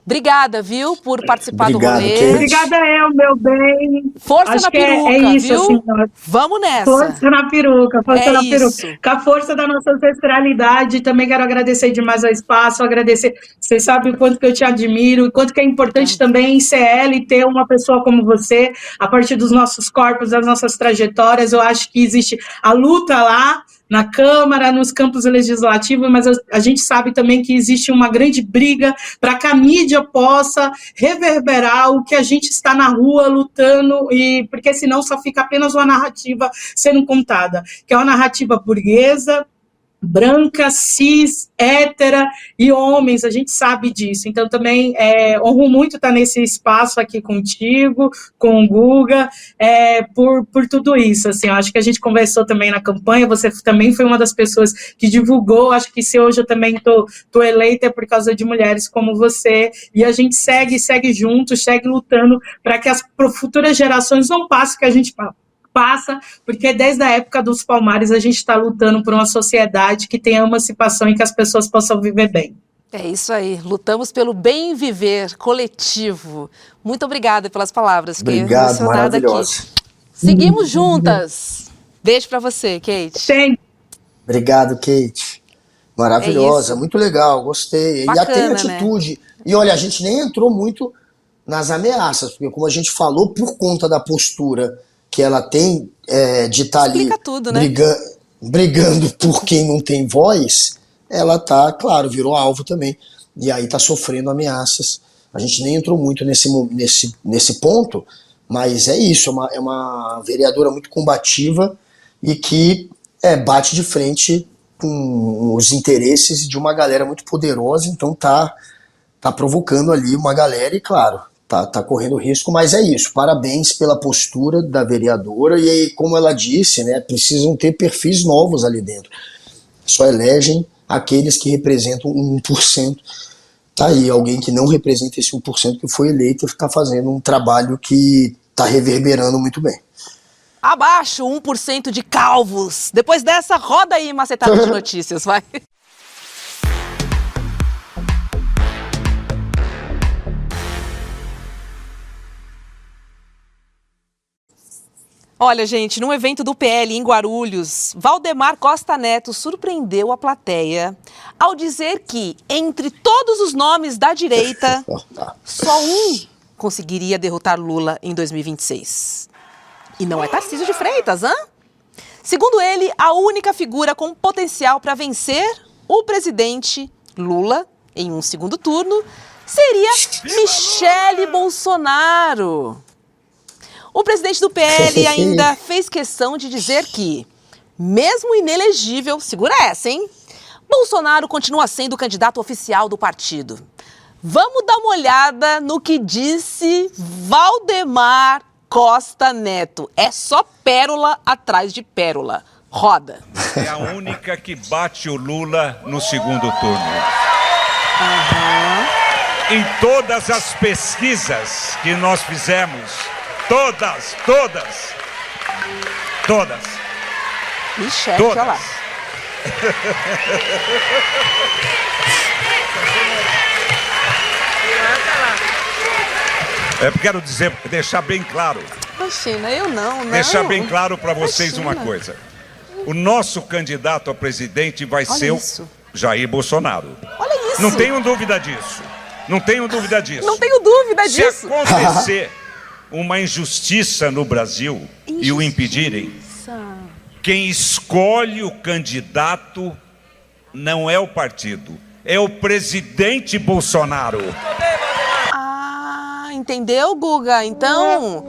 obrigada, viu, por participar do rolê. Kate. Obrigada, meu bem. Força na peruca, é isso, viu? Assim, vamos nessa. Força na peruca, força na peruca. Isso. Com a força da nossa ancestralidade, também quero agradecer demais ao espaço, agradecer, vocês sabem o quanto que eu te admiro, o quanto que é importante também em CL ter uma pessoa como você, a partir dos nossos corpos, das nossas trajetórias. Eu acho que existe a luta lá, na Câmara, nos campos legislativos, mas a gente sabe também que existe uma grande briga para que a mídia possa reverberar o que a gente está na rua lutando, porque senão só fica apenas uma narrativa sendo contada, que é uma narrativa burguesa, branca, cis, hétera e homens, a gente sabe disso. Então, também honro muito estar nesse espaço aqui contigo, com o Guga, por tudo isso. Assim, eu acho que a gente conversou também na campanha, você também foi uma das pessoas que divulgou, acho que se hoje eu também tô eleita é por causa de mulheres como você, e a gente segue junto, segue lutando para que as futuras gerações não passem o que a gente passa, porque desde a época dos Palmares a gente está lutando por uma sociedade que tenha emancipação e que as pessoas possam viver bem. É isso aí, lutamos pelo bem viver coletivo. Muito obrigada pelas palavras. Obrigado, maravilhosa. Aqui. Seguimos juntas. Beijo para você, Kate. Sim. Obrigado, Kate. Maravilhosa, muito legal, gostei. Bacana, e tem atitude. Né? E olha, a gente nem entrou muito nas ameaças, porque como a gente falou, por conta da postura que ela tem de estar ali tudo, né? brigando por quem não tem voz, ela tá, claro, virou alvo também. E aí tá sofrendo ameaças. A gente nem entrou muito nesse ponto, mas é isso, é uma vereadora muito combativa e que bate de frente com os interesses de uma galera muito poderosa, então tá provocando ali uma galera e, claro, tá correndo risco, mas é isso. Parabéns pela postura da vereadora e aí, como ela disse, né, precisam ter perfis novos ali dentro. Só elegem aqueles que representam 1%. Tá aí, alguém que não representa esse 1% que foi eleito e está fazendo um trabalho que está reverberando muito bem. Abaixo 1% de calvos. Depois dessa, roda aí, macetada de notícias, vai. Olha, gente, num evento do PL em Guarulhos, Valdemar Costa Neto surpreendeu a plateia ao dizer que, entre todos os nomes da direita, só um conseguiria derrotar Lula em 2026. E não é Tarcísio de Freitas, hã? Segundo ele, a única figura com potencial para vencer o presidente Lula em um segundo turno seria Michele Bolsonaro. O presidente do PL ainda fez questão de dizer que, mesmo inelegível, segura essa, hein? Bolsonaro continua sendo o candidato oficial do partido. Vamos dar uma olhada no que disse Valdemar Costa Neto. É só pérola atrás de pérola. Roda. É a única que bate o Lula no segundo turno. Em todas as pesquisas que nós fizemos, todas. Ixi, olha lá. Eu quero deixar bem claro. Imagina, eu não. Deixar bem claro para vocês uma coisa. O nosso candidato a presidente vai ser o Jair Bolsonaro. Olha isso. Não tenho dúvida disso. Não tenho dúvida disso. Se acontecer uma injustiça no Brasil e o impedirem, quem escolhe o candidato não é o partido, é o presidente Bolsonaro. Entendeu, Guga? Então,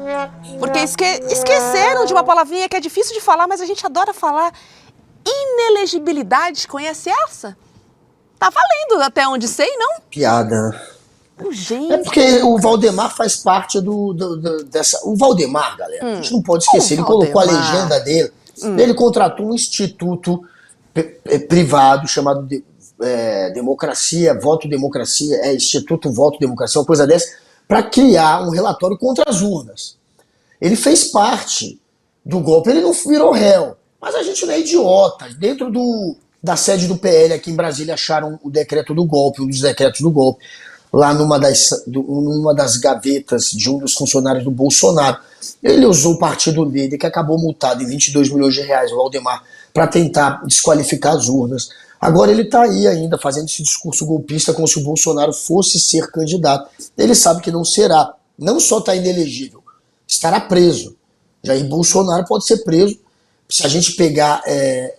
porque esqueceram de uma palavrinha que é difícil de falar, mas a gente adora falar. Inelegibilidade, conhece essa? Tá valendo até onde sei, não? Piada. Gente. É porque o Valdemar faz parte dessa... O Valdemar, galera, a gente não pode esquecer, ele colocou a legenda dele, ele contratou um instituto privado chamado Democracia, Voto Democracia, Instituto Voto Democracia, uma coisa dessa, para criar um relatório contra as urnas. Ele fez parte do golpe, ele não virou réu, mas a gente não é idiota. Dentro da sede do PL aqui em Brasília acharam o decreto do golpe, um dos decretos do golpe, lá numa das gavetas de um dos funcionários do Bolsonaro. Ele usou o partido dele, que acabou multado em 22 milhões de reais, o Valdemar, para tentar desqualificar as urnas. Agora ele está aí ainda fazendo esse discurso golpista como se o Bolsonaro fosse ser candidato. Ele sabe que não será. Não só está inelegível, estará preso. Jair Bolsonaro pode ser preso. Se a gente pegar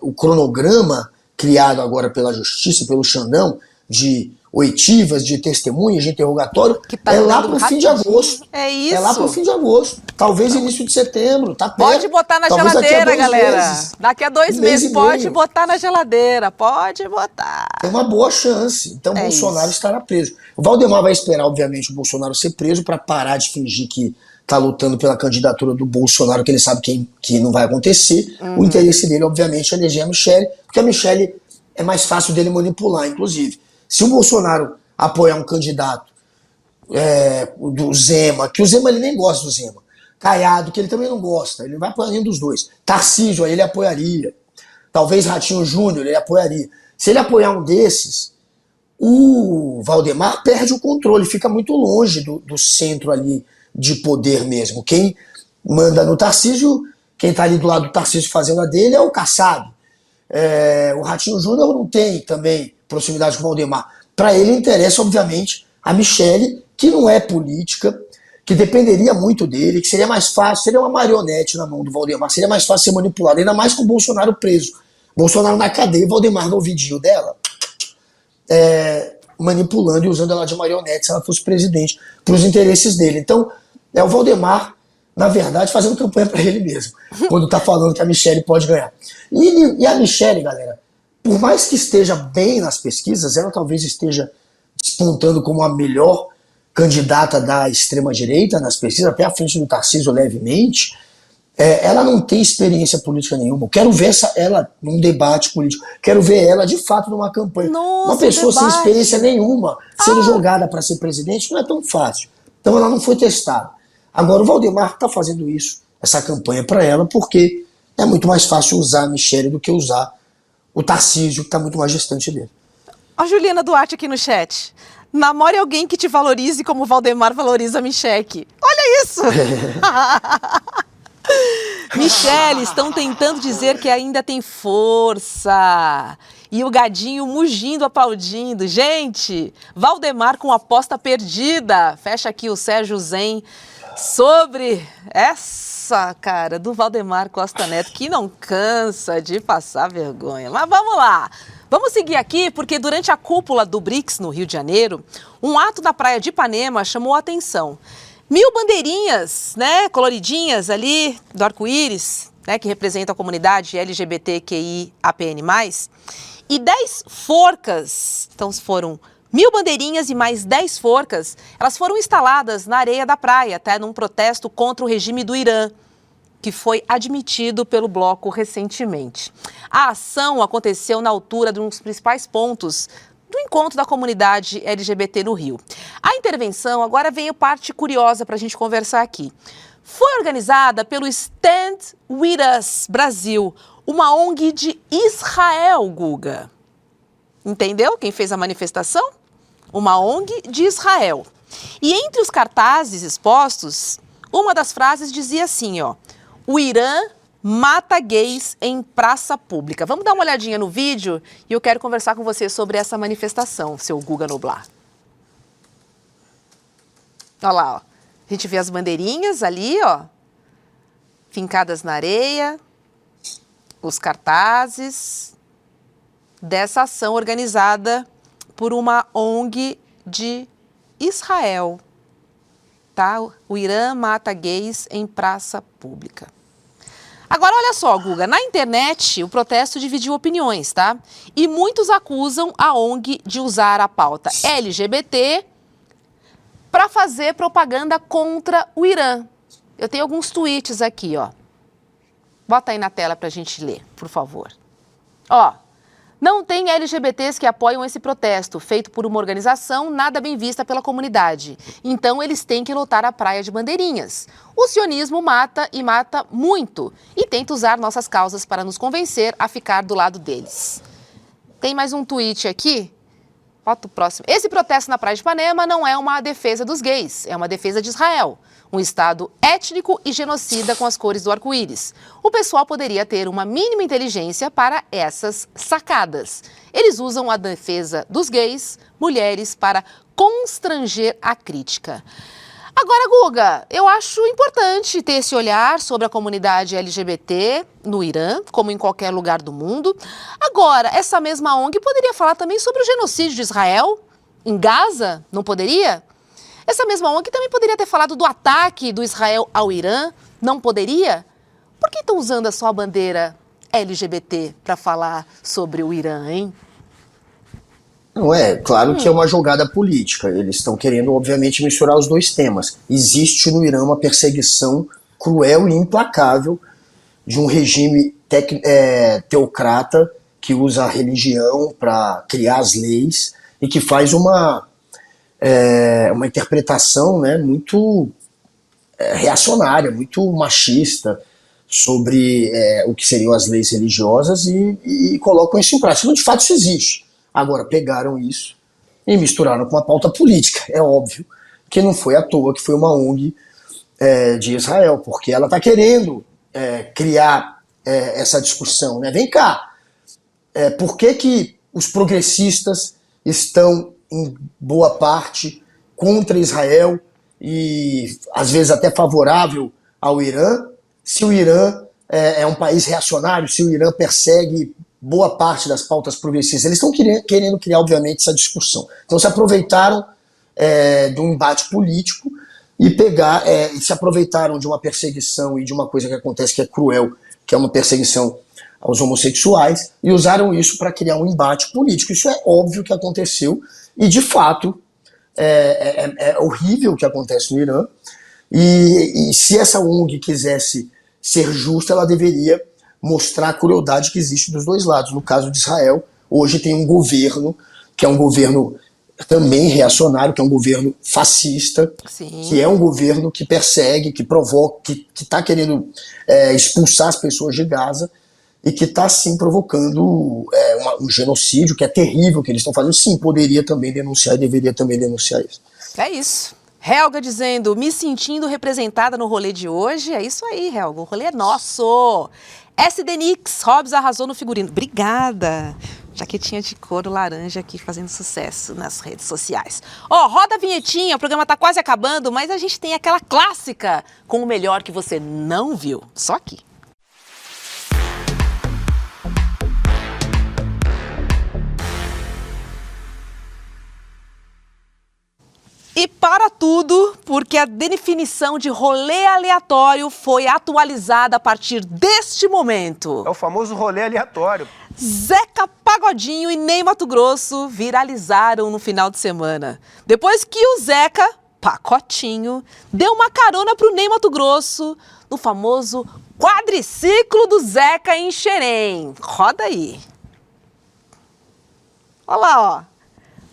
o cronograma criado agora pela Justiça, pelo Xandão, de oitivas, de testemunhas, de interrogatório, tá lá pro fim de agosto. É isso. É lá pro fim de agosto. Talvez início de setembro, tá perto. Pode botar na Talvez geladeira, galera. Meses, daqui a 2 meses, pode botar na geladeira. Pode botar. Tem uma boa chance. Então, Bolsonaro estará preso. O Valdemar vai esperar, obviamente, o Bolsonaro ser preso para parar de fingir que tá lutando pela candidatura do Bolsonaro, que ele sabe que não vai acontecer. O interesse dele, obviamente, é eleger a Michelle, porque a Michelle é mais fácil dele manipular, inclusive. Se o Bolsonaro apoiar um candidato do Zema, que o Zema ele nem gosta do Zema, Caiado, que ele também não gosta, ele vai apoiar nenhum dos dois. Tarcísio, aí ele apoiaria. Talvez Ratinho Júnior, ele apoiaria. Se ele apoiar um desses, o Valdemar perde o controle, fica muito longe do centro ali de poder mesmo. Quem manda no Tarcísio, quem tá ali do lado do Tarcísio fazendo a dele é o Kassab. O Ratinho Júnior não tem também proximidade com o Valdemar. Para ele interessa, obviamente, a Michelle, que não é política, que dependeria muito dele, que seria mais fácil, seria uma marionete na mão do Valdemar, seria mais fácil ser manipulado, ainda mais com o Bolsonaro preso. Bolsonaro na cadeia, Valdemar no ouvidinho dela, manipulando e usando ela de marionete se ela fosse presidente, para os interesses dele. Então, é o Valdemar, na verdade, fazendo campanha para ele mesmo, quando tá falando que a Michelle pode ganhar. E a Michelle, galera, por mais que esteja bem nas pesquisas, ela talvez esteja despontando como a melhor candidata da extrema-direita nas pesquisas, até à frente do Tarcísio levemente, ela não tem experiência política nenhuma. Eu quero ver ela num debate político, quero ver ela de fato numa campanha. Nossa, uma pessoa sem experiência nenhuma sendo jogada para ser presidente não é tão fácil. Então ela não foi testada. Agora o Valdemar está fazendo isso, essa campanha para ela, porque é muito mais fácil usar a Michelle do que usar o Tarcísio, que está muito mais distante dele. A Juliana Duarte aqui no chat. Namore alguém que te valorize como o Valdemar valoriza a Michelle. Olha isso! Michelle, estão tentando dizer que ainda tem força. E o gadinho mugindo, aplaudindo. Gente, Valdemar com aposta perdida. Fecha aqui o Sérgio Zen sobre essa cara do Valdemar Costa Neto, que não cansa de passar vergonha. Mas vamos lá. Vamos seguir aqui, porque durante a cúpula do BRICS no Rio de Janeiro, um ato na praia de Ipanema chamou a atenção. 1000 bandeirinhas, né, coloridinhas ali, do arco-íris, né, que representam a comunidade LGBTQIAPN+, e 10 forcas, então foram 1000 bandeirinhas e mais 10 forcas, elas foram instaladas na areia da praia, até num protesto contra o regime do Irã, que foi admitido pelo bloco recentemente. A ação aconteceu na altura de um dos principais pontos do encontro da comunidade LGBT no Rio. A intervenção, agora veio parte curiosa para a gente conversar aqui. Foi organizada pelo Stand With Us Brasil, uma ONG de Israel, Guga. Entendeu quem fez a manifestação? Uma ONG de Israel. E entre os cartazes expostos, uma das frases dizia assim, ó: o Irã mata gays em praça pública. Vamos dar uma olhadinha no vídeo e eu quero conversar com você sobre essa manifestação, seu Guga Noblar. Olha lá, ó. A gente vê as bandeirinhas ali, ó, fincadas na areia, os cartazes dessa ação organizada por uma ONG de Israel, tá? O Irã mata gays em praça pública. Agora, olha só, Guga, na internet o protesto dividiu opiniões, tá? E muitos acusam a ONG de usar a pauta LGBT para fazer propaganda contra o Irã. Eu tenho alguns tweets aqui, ó. Bota aí na tela pra gente ler, por favor. Ó, não tem LGBTs que apoiam esse protesto, feito por uma organização nada bem vista pela comunidade. Então, eles têm que lutar a praia de bandeirinhas. O sionismo mata e mata muito e tenta usar nossas causas para nos convencer a ficar do lado deles. Tem mais um tweet aqui. Bota o próximo. Esse protesto na praia de Ipanema não é uma defesa dos gays, é uma defesa de Israel. Um Estado étnico e genocida com as cores do arco-íris. O pessoal poderia ter uma mínima inteligência para essas sacadas. Eles usam a defesa dos gays, mulheres, para constranger a crítica. Agora, Guga, eu acho importante ter esse olhar sobre a comunidade LGBT no Irã, como em qualquer lugar do mundo. Agora, essa mesma ONG poderia falar também sobre o genocídio de Israel, em Gaza? Não poderia? Essa mesma ONG também poderia ter falado do ataque do Israel ao Irã? Não poderia? Por que estão usando só a bandeira LGBT para falar sobre o Irã, hein? Não é, claro que é uma jogada política. Eles estão querendo, obviamente, misturar os dois temas. Existe no Irã uma perseguição cruel e implacável de um regime teocrata que usa a religião para criar as leis e que faz uma interpretação, né, muito reacionária, muito machista sobre o que seriam as leis religiosas e colocam isso em prática. De fato, isso existe. Agora, pegaram isso e misturaram com a pauta política. É óbvio que não foi à toa que foi uma ONG de Israel, porque ela está querendo criar essa discussão. Né? Vem cá, por que os progressistas estão, em boa parte, contra Israel e, às vezes, até favorável ao Irã, se o Irã é um país reacionário, se o Irã persegue boa parte das pautas progressistas? Eles estão querendo criar, obviamente, essa discussão. Então se aproveitaram de um embate político e se aproveitaram de uma perseguição e de uma coisa que acontece que é cruel, que é uma perseguição aos homossexuais, e usaram isso para criar um embate político. Isso é óbvio que aconteceu e, de fato, é horrível o que acontece no Irã. E se essa ONG quisesse ser justa, ela deveria mostrar a crueldade que existe dos dois lados. No caso de Israel, hoje tem um governo, que é um governo também reacionário, que é um governo fascista, Sim. que é um governo que persegue, que provoca, que está querendo expulsar as pessoas de Gaza e que está, sim, provocando um genocídio, que é terrível, que eles estão fazendo. Sim, poderia também denunciar e deveria também denunciar isso. É isso. Helga dizendo, me sentindo representada no rolê de hoje. É isso aí, Helga, o rolê é nosso. SD Nix, Hobbs arrasou no figurino. Obrigada. Jaquetinha de couro laranja aqui fazendo sucesso nas redes sociais. Roda a vinhetinha, o programa tá quase acabando, mas a gente tem aquela clássica com o melhor que você não viu. Só aqui. E para tudo, porque a definição de rolê aleatório foi atualizada a partir deste momento. É o famoso rolê aleatório. Zeca Pagodinho e Ney Matogrosso viralizaram no final de semana. Depois que o Zeca, Pacotinho, deu uma carona pro Ney Matogrosso no famoso quadriciclo do Zeca em Xerém. Roda aí. Olha lá, ó.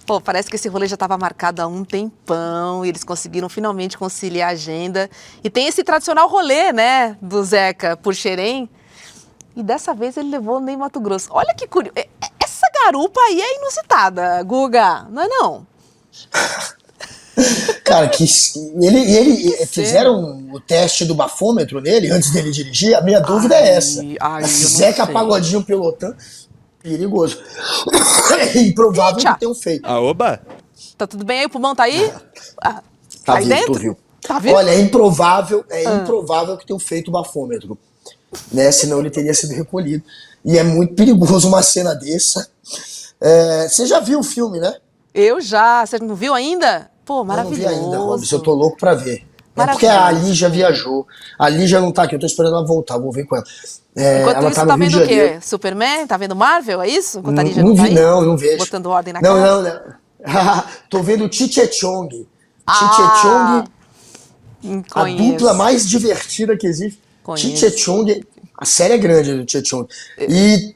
Pô, parece que esse rolê já estava marcado há um tempão e eles conseguiram finalmente conciliar a agenda. E tem esse tradicional rolê, né, do Zeca por Xerém. E dessa vez ele levou o Ney Matogrosso. Olha que curioso. Essa garupa aí é inusitada, Guga, não é não? Cara, fizeram o teste do bafômetro nele antes dele dirigir. A minha dúvida é essa. Zeca Pagodinho pilotando. Perigoso. É improvável que tenham feito. Oba! Tá tudo bem aí? O pulmão tá aí? Tá vivo, dentro? Vivo. Tá vivo? Olha, é improvável que tenham feito o bafômetro. Né? Senão ele teria sido recolhido. E é muito perigoso uma cena dessa. Você já viu o filme, né? Eu já. Você não viu ainda? Pô, maravilhoso. Eu não vi ainda, Robson. Eu tô louco pra ver. É porque a Lígia viajou. A Lígia não tá aqui, eu tô esperando ela voltar, vou ver com ela. Enquanto ela isso, tá vendo o quê? Superman? Tá vendo Marvel, é isso? Enquanto a Lígia não tá aí? Não vejo. Botando ordem na casa? Não. Tô vendo Cheech-Chong. Cheech-Chong, a dupla mais divertida que existe. Cheech-Chong, a série é grande do Cheech-Chong. E,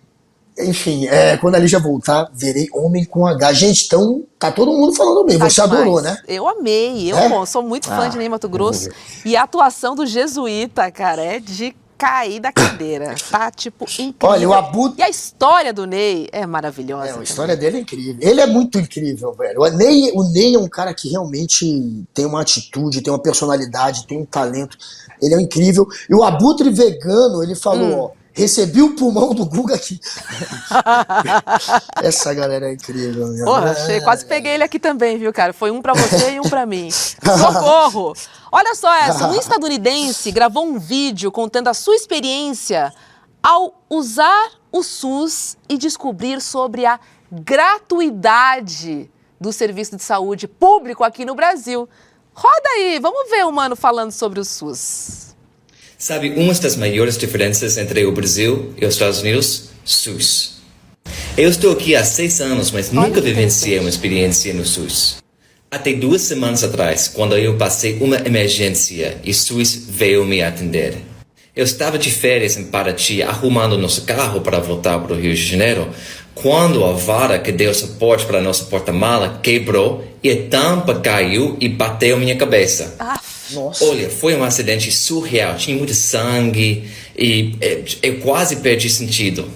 enfim, quando a Lígia voltar, verei Homem com H. Gente, então, tá todo mundo falando bem. Você adorou, né? Eu amei. Eu sou muito fã de Ney Matogrosso. E a atuação do Jesuíta, cara, é de cair da cadeira. Tá, tipo, incrível. Olha, o Abutre... E a história do Ney é maravilhosa. A história dele é incrível. Ele é muito incrível, velho. O Ney é um cara que realmente tem uma atitude, tem uma personalidade, tem um talento. Ele é incrível. E o Abutre Vegano, ele falou, recebi o pulmão do Guga aqui. Essa galera é incrível. Porra, quase peguei ele aqui também, viu, cara? Foi um pra você e um pra mim. Socorro! Olha só essa, um estadunidense gravou um vídeo contando a sua experiência ao usar o SUS e descobrir sobre a gratuidade do serviço de saúde público aqui no Brasil. Roda aí, vamos ver o Mano falando sobre o SUS. Sabe, uma das maiores diferenças entre o Brasil e os Estados Unidos? SUS. Eu estou aqui há 6 anos, mas nunca vivenciei uma experiência no SUS. Até 2 semanas atrás, quando eu passei uma emergência e o SUS veio me atender. Eu estava de férias em Paraty, arrumando nosso carro para voltar para o Rio de Janeiro, quando a vara que deu suporte para nosso porta-mala quebrou e a tampa caiu e bateu minha cabeça. Nossa. Olha, foi um acidente surreal, tinha muito sangue e eu quase perdi sentido.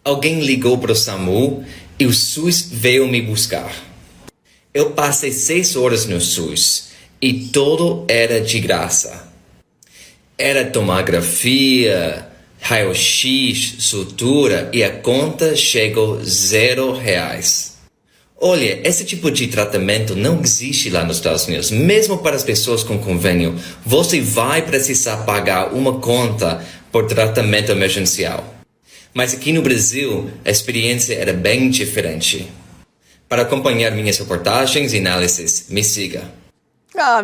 Alguém ligou para o SAMU e o SUS veio me buscar. Eu passei 6 horas no SUS e tudo era de graça. Era tomografia, raio-x, sutura e a conta chegou R$0. Olha, esse tipo de tratamento não existe lá nos Estados Unidos. Mesmo para as pessoas com convênio, você vai precisar pagar uma conta por tratamento emergencial. Mas aqui no Brasil, a experiência era bem diferente. Para acompanhar minhas reportagens e análises, me siga.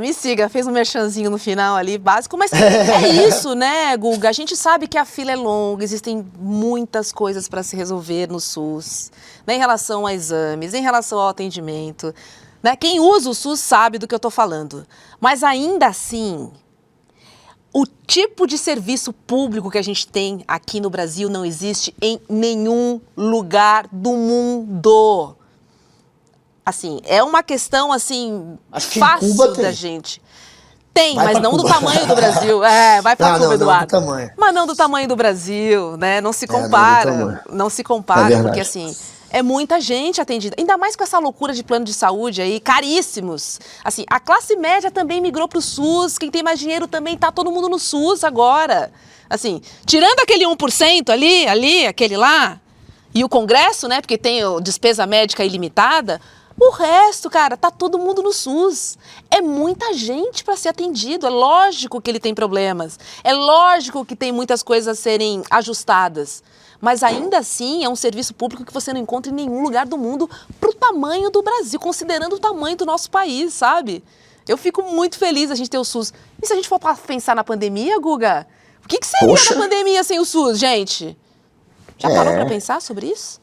Me siga, fez um merchanzinho no final ali, básico, mas é isso, né, Guga? A gente sabe que a fila é longa, existem muitas coisas para se resolver no SUS, né, em relação a exames, em relação ao atendimento, né? Quem usa o SUS sabe do que eu estou falando, mas ainda assim, o tipo de serviço público que a gente tem aqui no Brasil não existe em nenhum lugar do mundo. Assim, é uma questão, assim, fácil da gente. Tem, mas não do tamanho do Brasil. Vai pra Cuba, Eduardo. Mas não do tamanho do Brasil, né? Não se compara. Não se compara, porque assim, é muita gente atendida. Ainda mais com essa loucura de plano de saúde aí, caríssimos. Assim, a classe média também migrou pro SUS. Quem tem mais dinheiro também tá todo mundo no SUS agora. Assim, tirando aquele 1% ali, aquele lá, e o Congresso, né? Porque tem despesa médica ilimitada. O resto, cara, tá todo mundo no SUS. É muita gente para ser atendido. É lógico que ele tem problemas. É lógico que tem muitas coisas a serem ajustadas. Mas ainda assim é um serviço público que você não encontra em nenhum lugar do mundo pro tamanho do Brasil, considerando o tamanho do nosso país, sabe? Eu fico muito feliz a gente ter o SUS. E se a gente for pensar na pandemia, Guga? O que seria da pandemia sem o SUS, gente? Já parou para pensar sobre isso?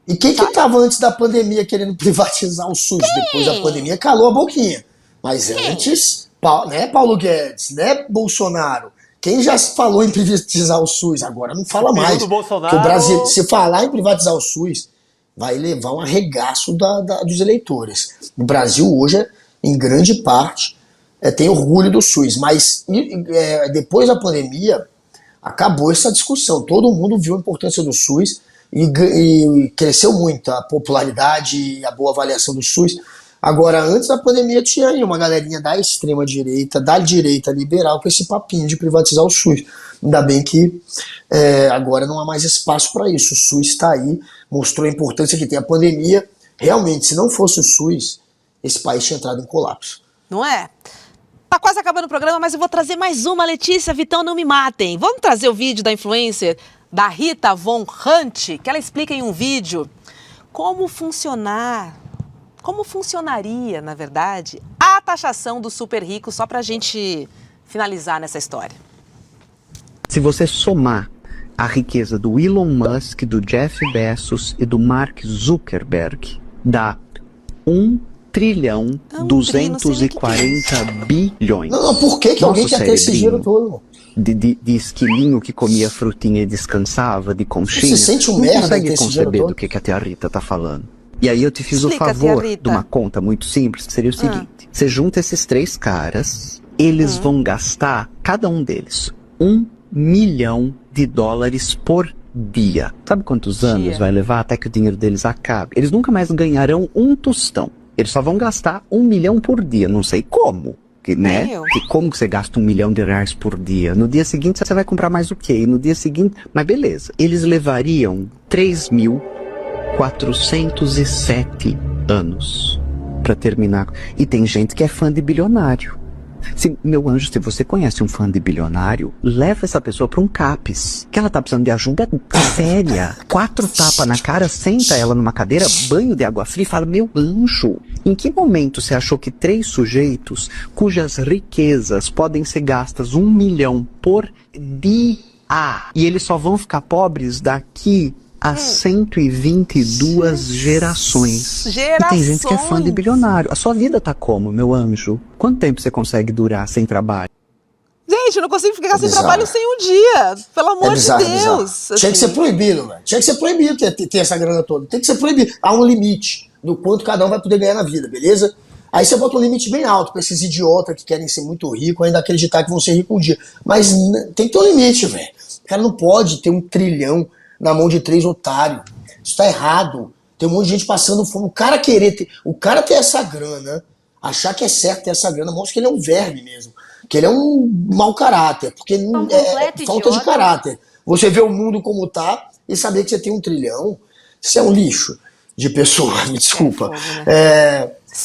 E quem que estava antes da pandemia querendo privatizar o SUS? Depois da pandemia calou a boquinha. Mas antes, né, Paulo Guedes, né, Bolsonaro? Quem já falou em privatizar o SUS? Agora não fala mais. Porque o Brasil, se falar em privatizar o SUS, vai levar um arregaço dos eleitores. O Brasil hoje, em grande parte, tem orgulho do SUS. Mas depois da pandemia, acabou essa discussão. Todo mundo viu a importância do SUS. E cresceu muito a popularidade e a boa avaliação do SUS. Agora, antes da pandemia, tinha aí uma galerinha da extrema-direita, da direita liberal, com esse papinho de privatizar o SUS. Ainda bem que agora não há mais espaço para isso. O SUS está aí, mostrou a importância que tem a pandemia. Realmente, se não fosse o SUS, esse país tinha entrado em colapso. Não é? Tá quase acabando o programa, mas eu vou trazer mais uma, Letícia, Vitão, não me matem. Vamos trazer o vídeo da influencer da Rita Von Hunt, que ela explica em um vídeo como funcionaria, na verdade, a taxação dos super ricos, só pra gente finalizar nessa história. Se você somar a riqueza do Elon Musk, do Jeff Bezos e do Mark Zuckerberg, dá 1.240 bilhões. Não, por que alguém quer ter esse dinheiro todo? De esquilinho que comia frutinha e descansava, de conchinha. Você sente um merda, não consegue conceber do que a tia Rita tá falando. E aí eu te fiz o favor de uma conta muito simples, que seria o seguinte. Você junta esses 3 caras, eles vão gastar, cada um deles, $1 milhão por dia. Sabe quantos anos vai levar até que o dinheiro deles acabe? Eles nunca mais ganharão um tostão. Eles só vão gastar $1 milhão por dia, não sei como. Né? Como que você gasta $1 milhão por dia? No dia seguinte você vai comprar mais o quê? E no dia seguinte... Mas beleza. Eles levariam 3.407 anos para terminar. E tem gente que é fã de bilionário. Meu anjo, se você conhece um fã de bilionário, leva essa pessoa pra um CAPS, que ela tá precisando de ajuda séria. 4 tapas na cara, senta ela numa cadeira, banho de água fria e fala, meu anjo, em que momento você achou que 3 sujeitos, cujas riquezas podem ser gastas 1 milhão por dia, e eles só vão ficar pobres daqui a 122 gerações. E tem gente que é fã de bilionário. A sua vida tá como, meu anjo? Quanto tempo você consegue durar sem trabalho? Gente, eu não consigo ficar sem trabalho sem um dia. Pelo amor de Deus. Tinha que ser proibido, velho. Tinha que ser proibido ter essa grana toda. Tem que ser proibido. Há um limite do quanto cada um vai poder ganhar na vida, beleza? Aí você bota um limite bem alto pra esses idiotas que querem ser muito ricos, ainda acreditar que vão ser ricos um dia. Mas tem que ter um limite, velho. O cara não pode ter 1 trilhão na mão de 3 otários. Isso tá errado. Tem um monte de gente passando fome. O cara ter essa grana, achar que é certo ter essa grana, mostra que ele é um verme mesmo. Que ele é um mau caráter. Porque é falta de caráter. Você vê o mundo como tá e saber que você tem 1 trilhão, isso é um lixo de pessoa, me desculpa.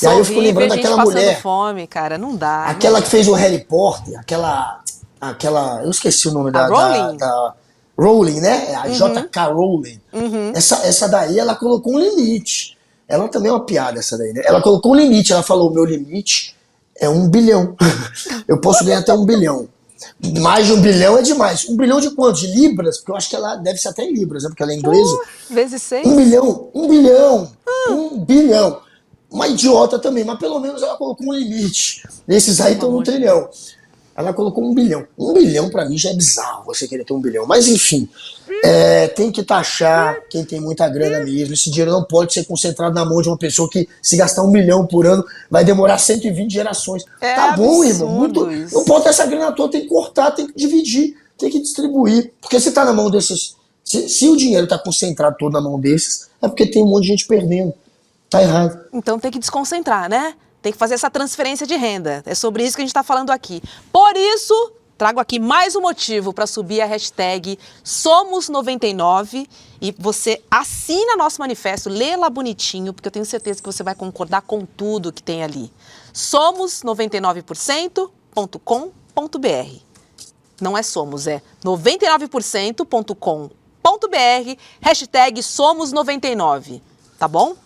E aí eu fico lembrando daquela mulher. Fome, cara, não dá. Aquela que fez o Harry Potter, aquela. Eu esqueci o nome da Rowling, né? A J.K. Rowling. Essa daí, ela colocou um limite. Ela também é uma piada, essa daí, né? Ela colocou um limite. Ela falou, meu limite é 1 bilhão. Eu posso ganhar até 1 bilhão. Mais de 1 bilhão é demais. 1 bilhão de quanto? De libras? Porque eu acho que ela deve ser até em libras, né? Porque ela é inglesa. Vezes 6. 1 bilhão. 1 bilhão. 1 bilhão. Uma idiota também, mas pelo menos ela colocou um limite. Esses aí estão no 1 trilhão. Ela colocou 1 bilhão. 1 bilhão pra mim já é bizarro você querer ter 1 bilhão. Mas enfim, tem que taxar quem tem muita grana mesmo. Esse dinheiro não pode ser concentrado na mão de uma pessoa que, se gastar 1 milhão por ano, vai demorar 120 gerações. Tá bom, irmão. Não pode ter essa grana toda, tem que cortar, tem que dividir, tem que distribuir. Porque se tá na mão desses. Se o dinheiro tá concentrado todo na mão desses, é porque tem um monte de gente perdendo. Tá errado. Então tem que desconcentrar, né? Tem que fazer essa transferência de renda. É sobre isso que a gente está falando aqui. Por isso, trago aqui mais um motivo para subir a hashtag Somos99 e você assina nosso manifesto, lê lá bonitinho, porque eu tenho certeza que você vai concordar com tudo que tem ali. Somos99%.com.br. Não é somos, é 99%.com.br, hashtag Somos99. Tá bom?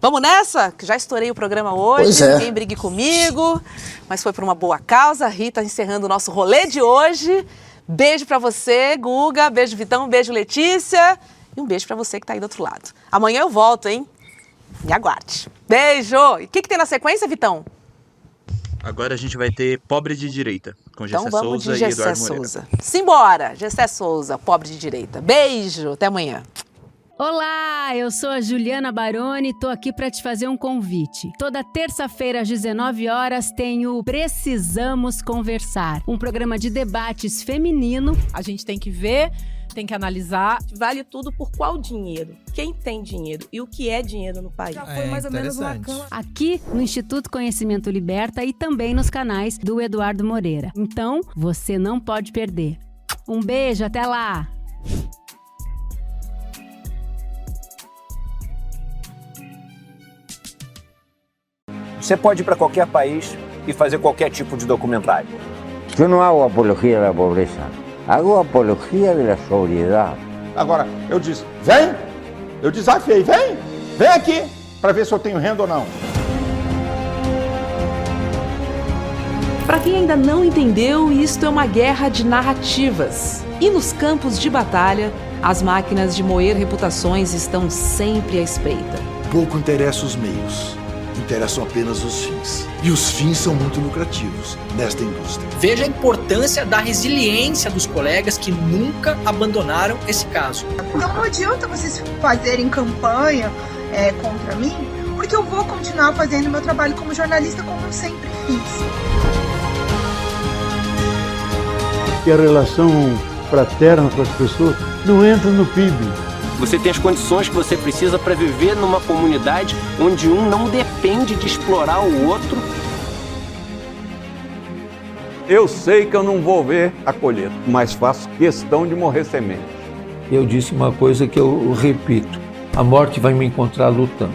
Vamos nessa? Já estourei o programa hoje, ninguém brigue comigo, mas foi por uma boa causa. A Rita encerrando o nosso rolê de hoje. Beijo pra você, Guga, beijo Vitão, beijo Letícia e um beijo pra você que tá aí do outro lado. Amanhã eu volto, hein? Me aguarde. Beijo! E o que tem na sequência, Vitão? Agora a gente vai ter Pobre de Direita, com Gessé Souza e Eduardo Moreira. Simbora! Gessé Souza, Pobre de Direita. Beijo, até amanhã. Olá, eu sou a Juliana Baroni e tô aqui para te fazer um convite. Toda terça-feira às 19 horas tem o Precisamos Conversar, um programa de debates feminino. A gente tem que ver, tem que analisar, vale tudo por qual dinheiro, quem tem dinheiro e o que é dinheiro no país. Já foi mais ou menos uma cama. Aqui no Instituto Conhecimento Liberta e também nos canais do Eduardo Moreira. Então, você não pode perder. Um beijo, até lá! Você pode ir para qualquer país e fazer qualquer tipo de documentário. Eu não hago apologia da pobreza, hago apologia da sobriedade. Agora, eu disse, vem, eu desafiei, vem aqui, para ver se eu tenho renda ou não. Para quem ainda não entendeu, isto é uma guerra de narrativas. E nos campos de batalha, as máquinas de moer reputações estão sempre à espreita. Pouco interessa os meios. Interessam apenas os fins. E os fins são muito lucrativos nesta indústria. Veja a importância da resiliência dos colegas que nunca abandonaram esse caso. Então não adianta vocês fazerem campanha contra mim, porque eu vou continuar fazendo meu trabalho como jornalista como eu sempre fiz. Que a relação fraterna com as pessoas não entra no PIB. Você tem as condições que você precisa para viver numa comunidade onde um não depende de explorar o outro. Eu sei que eu não vou ver a colheita, mas faço questão de morrer semente. Eu disse uma coisa que eu repito: a morte vai me encontrar lutando.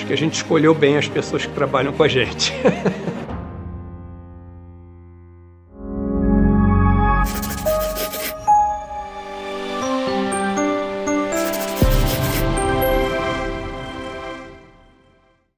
Acho que a gente escolheu bem as pessoas que trabalham com a gente.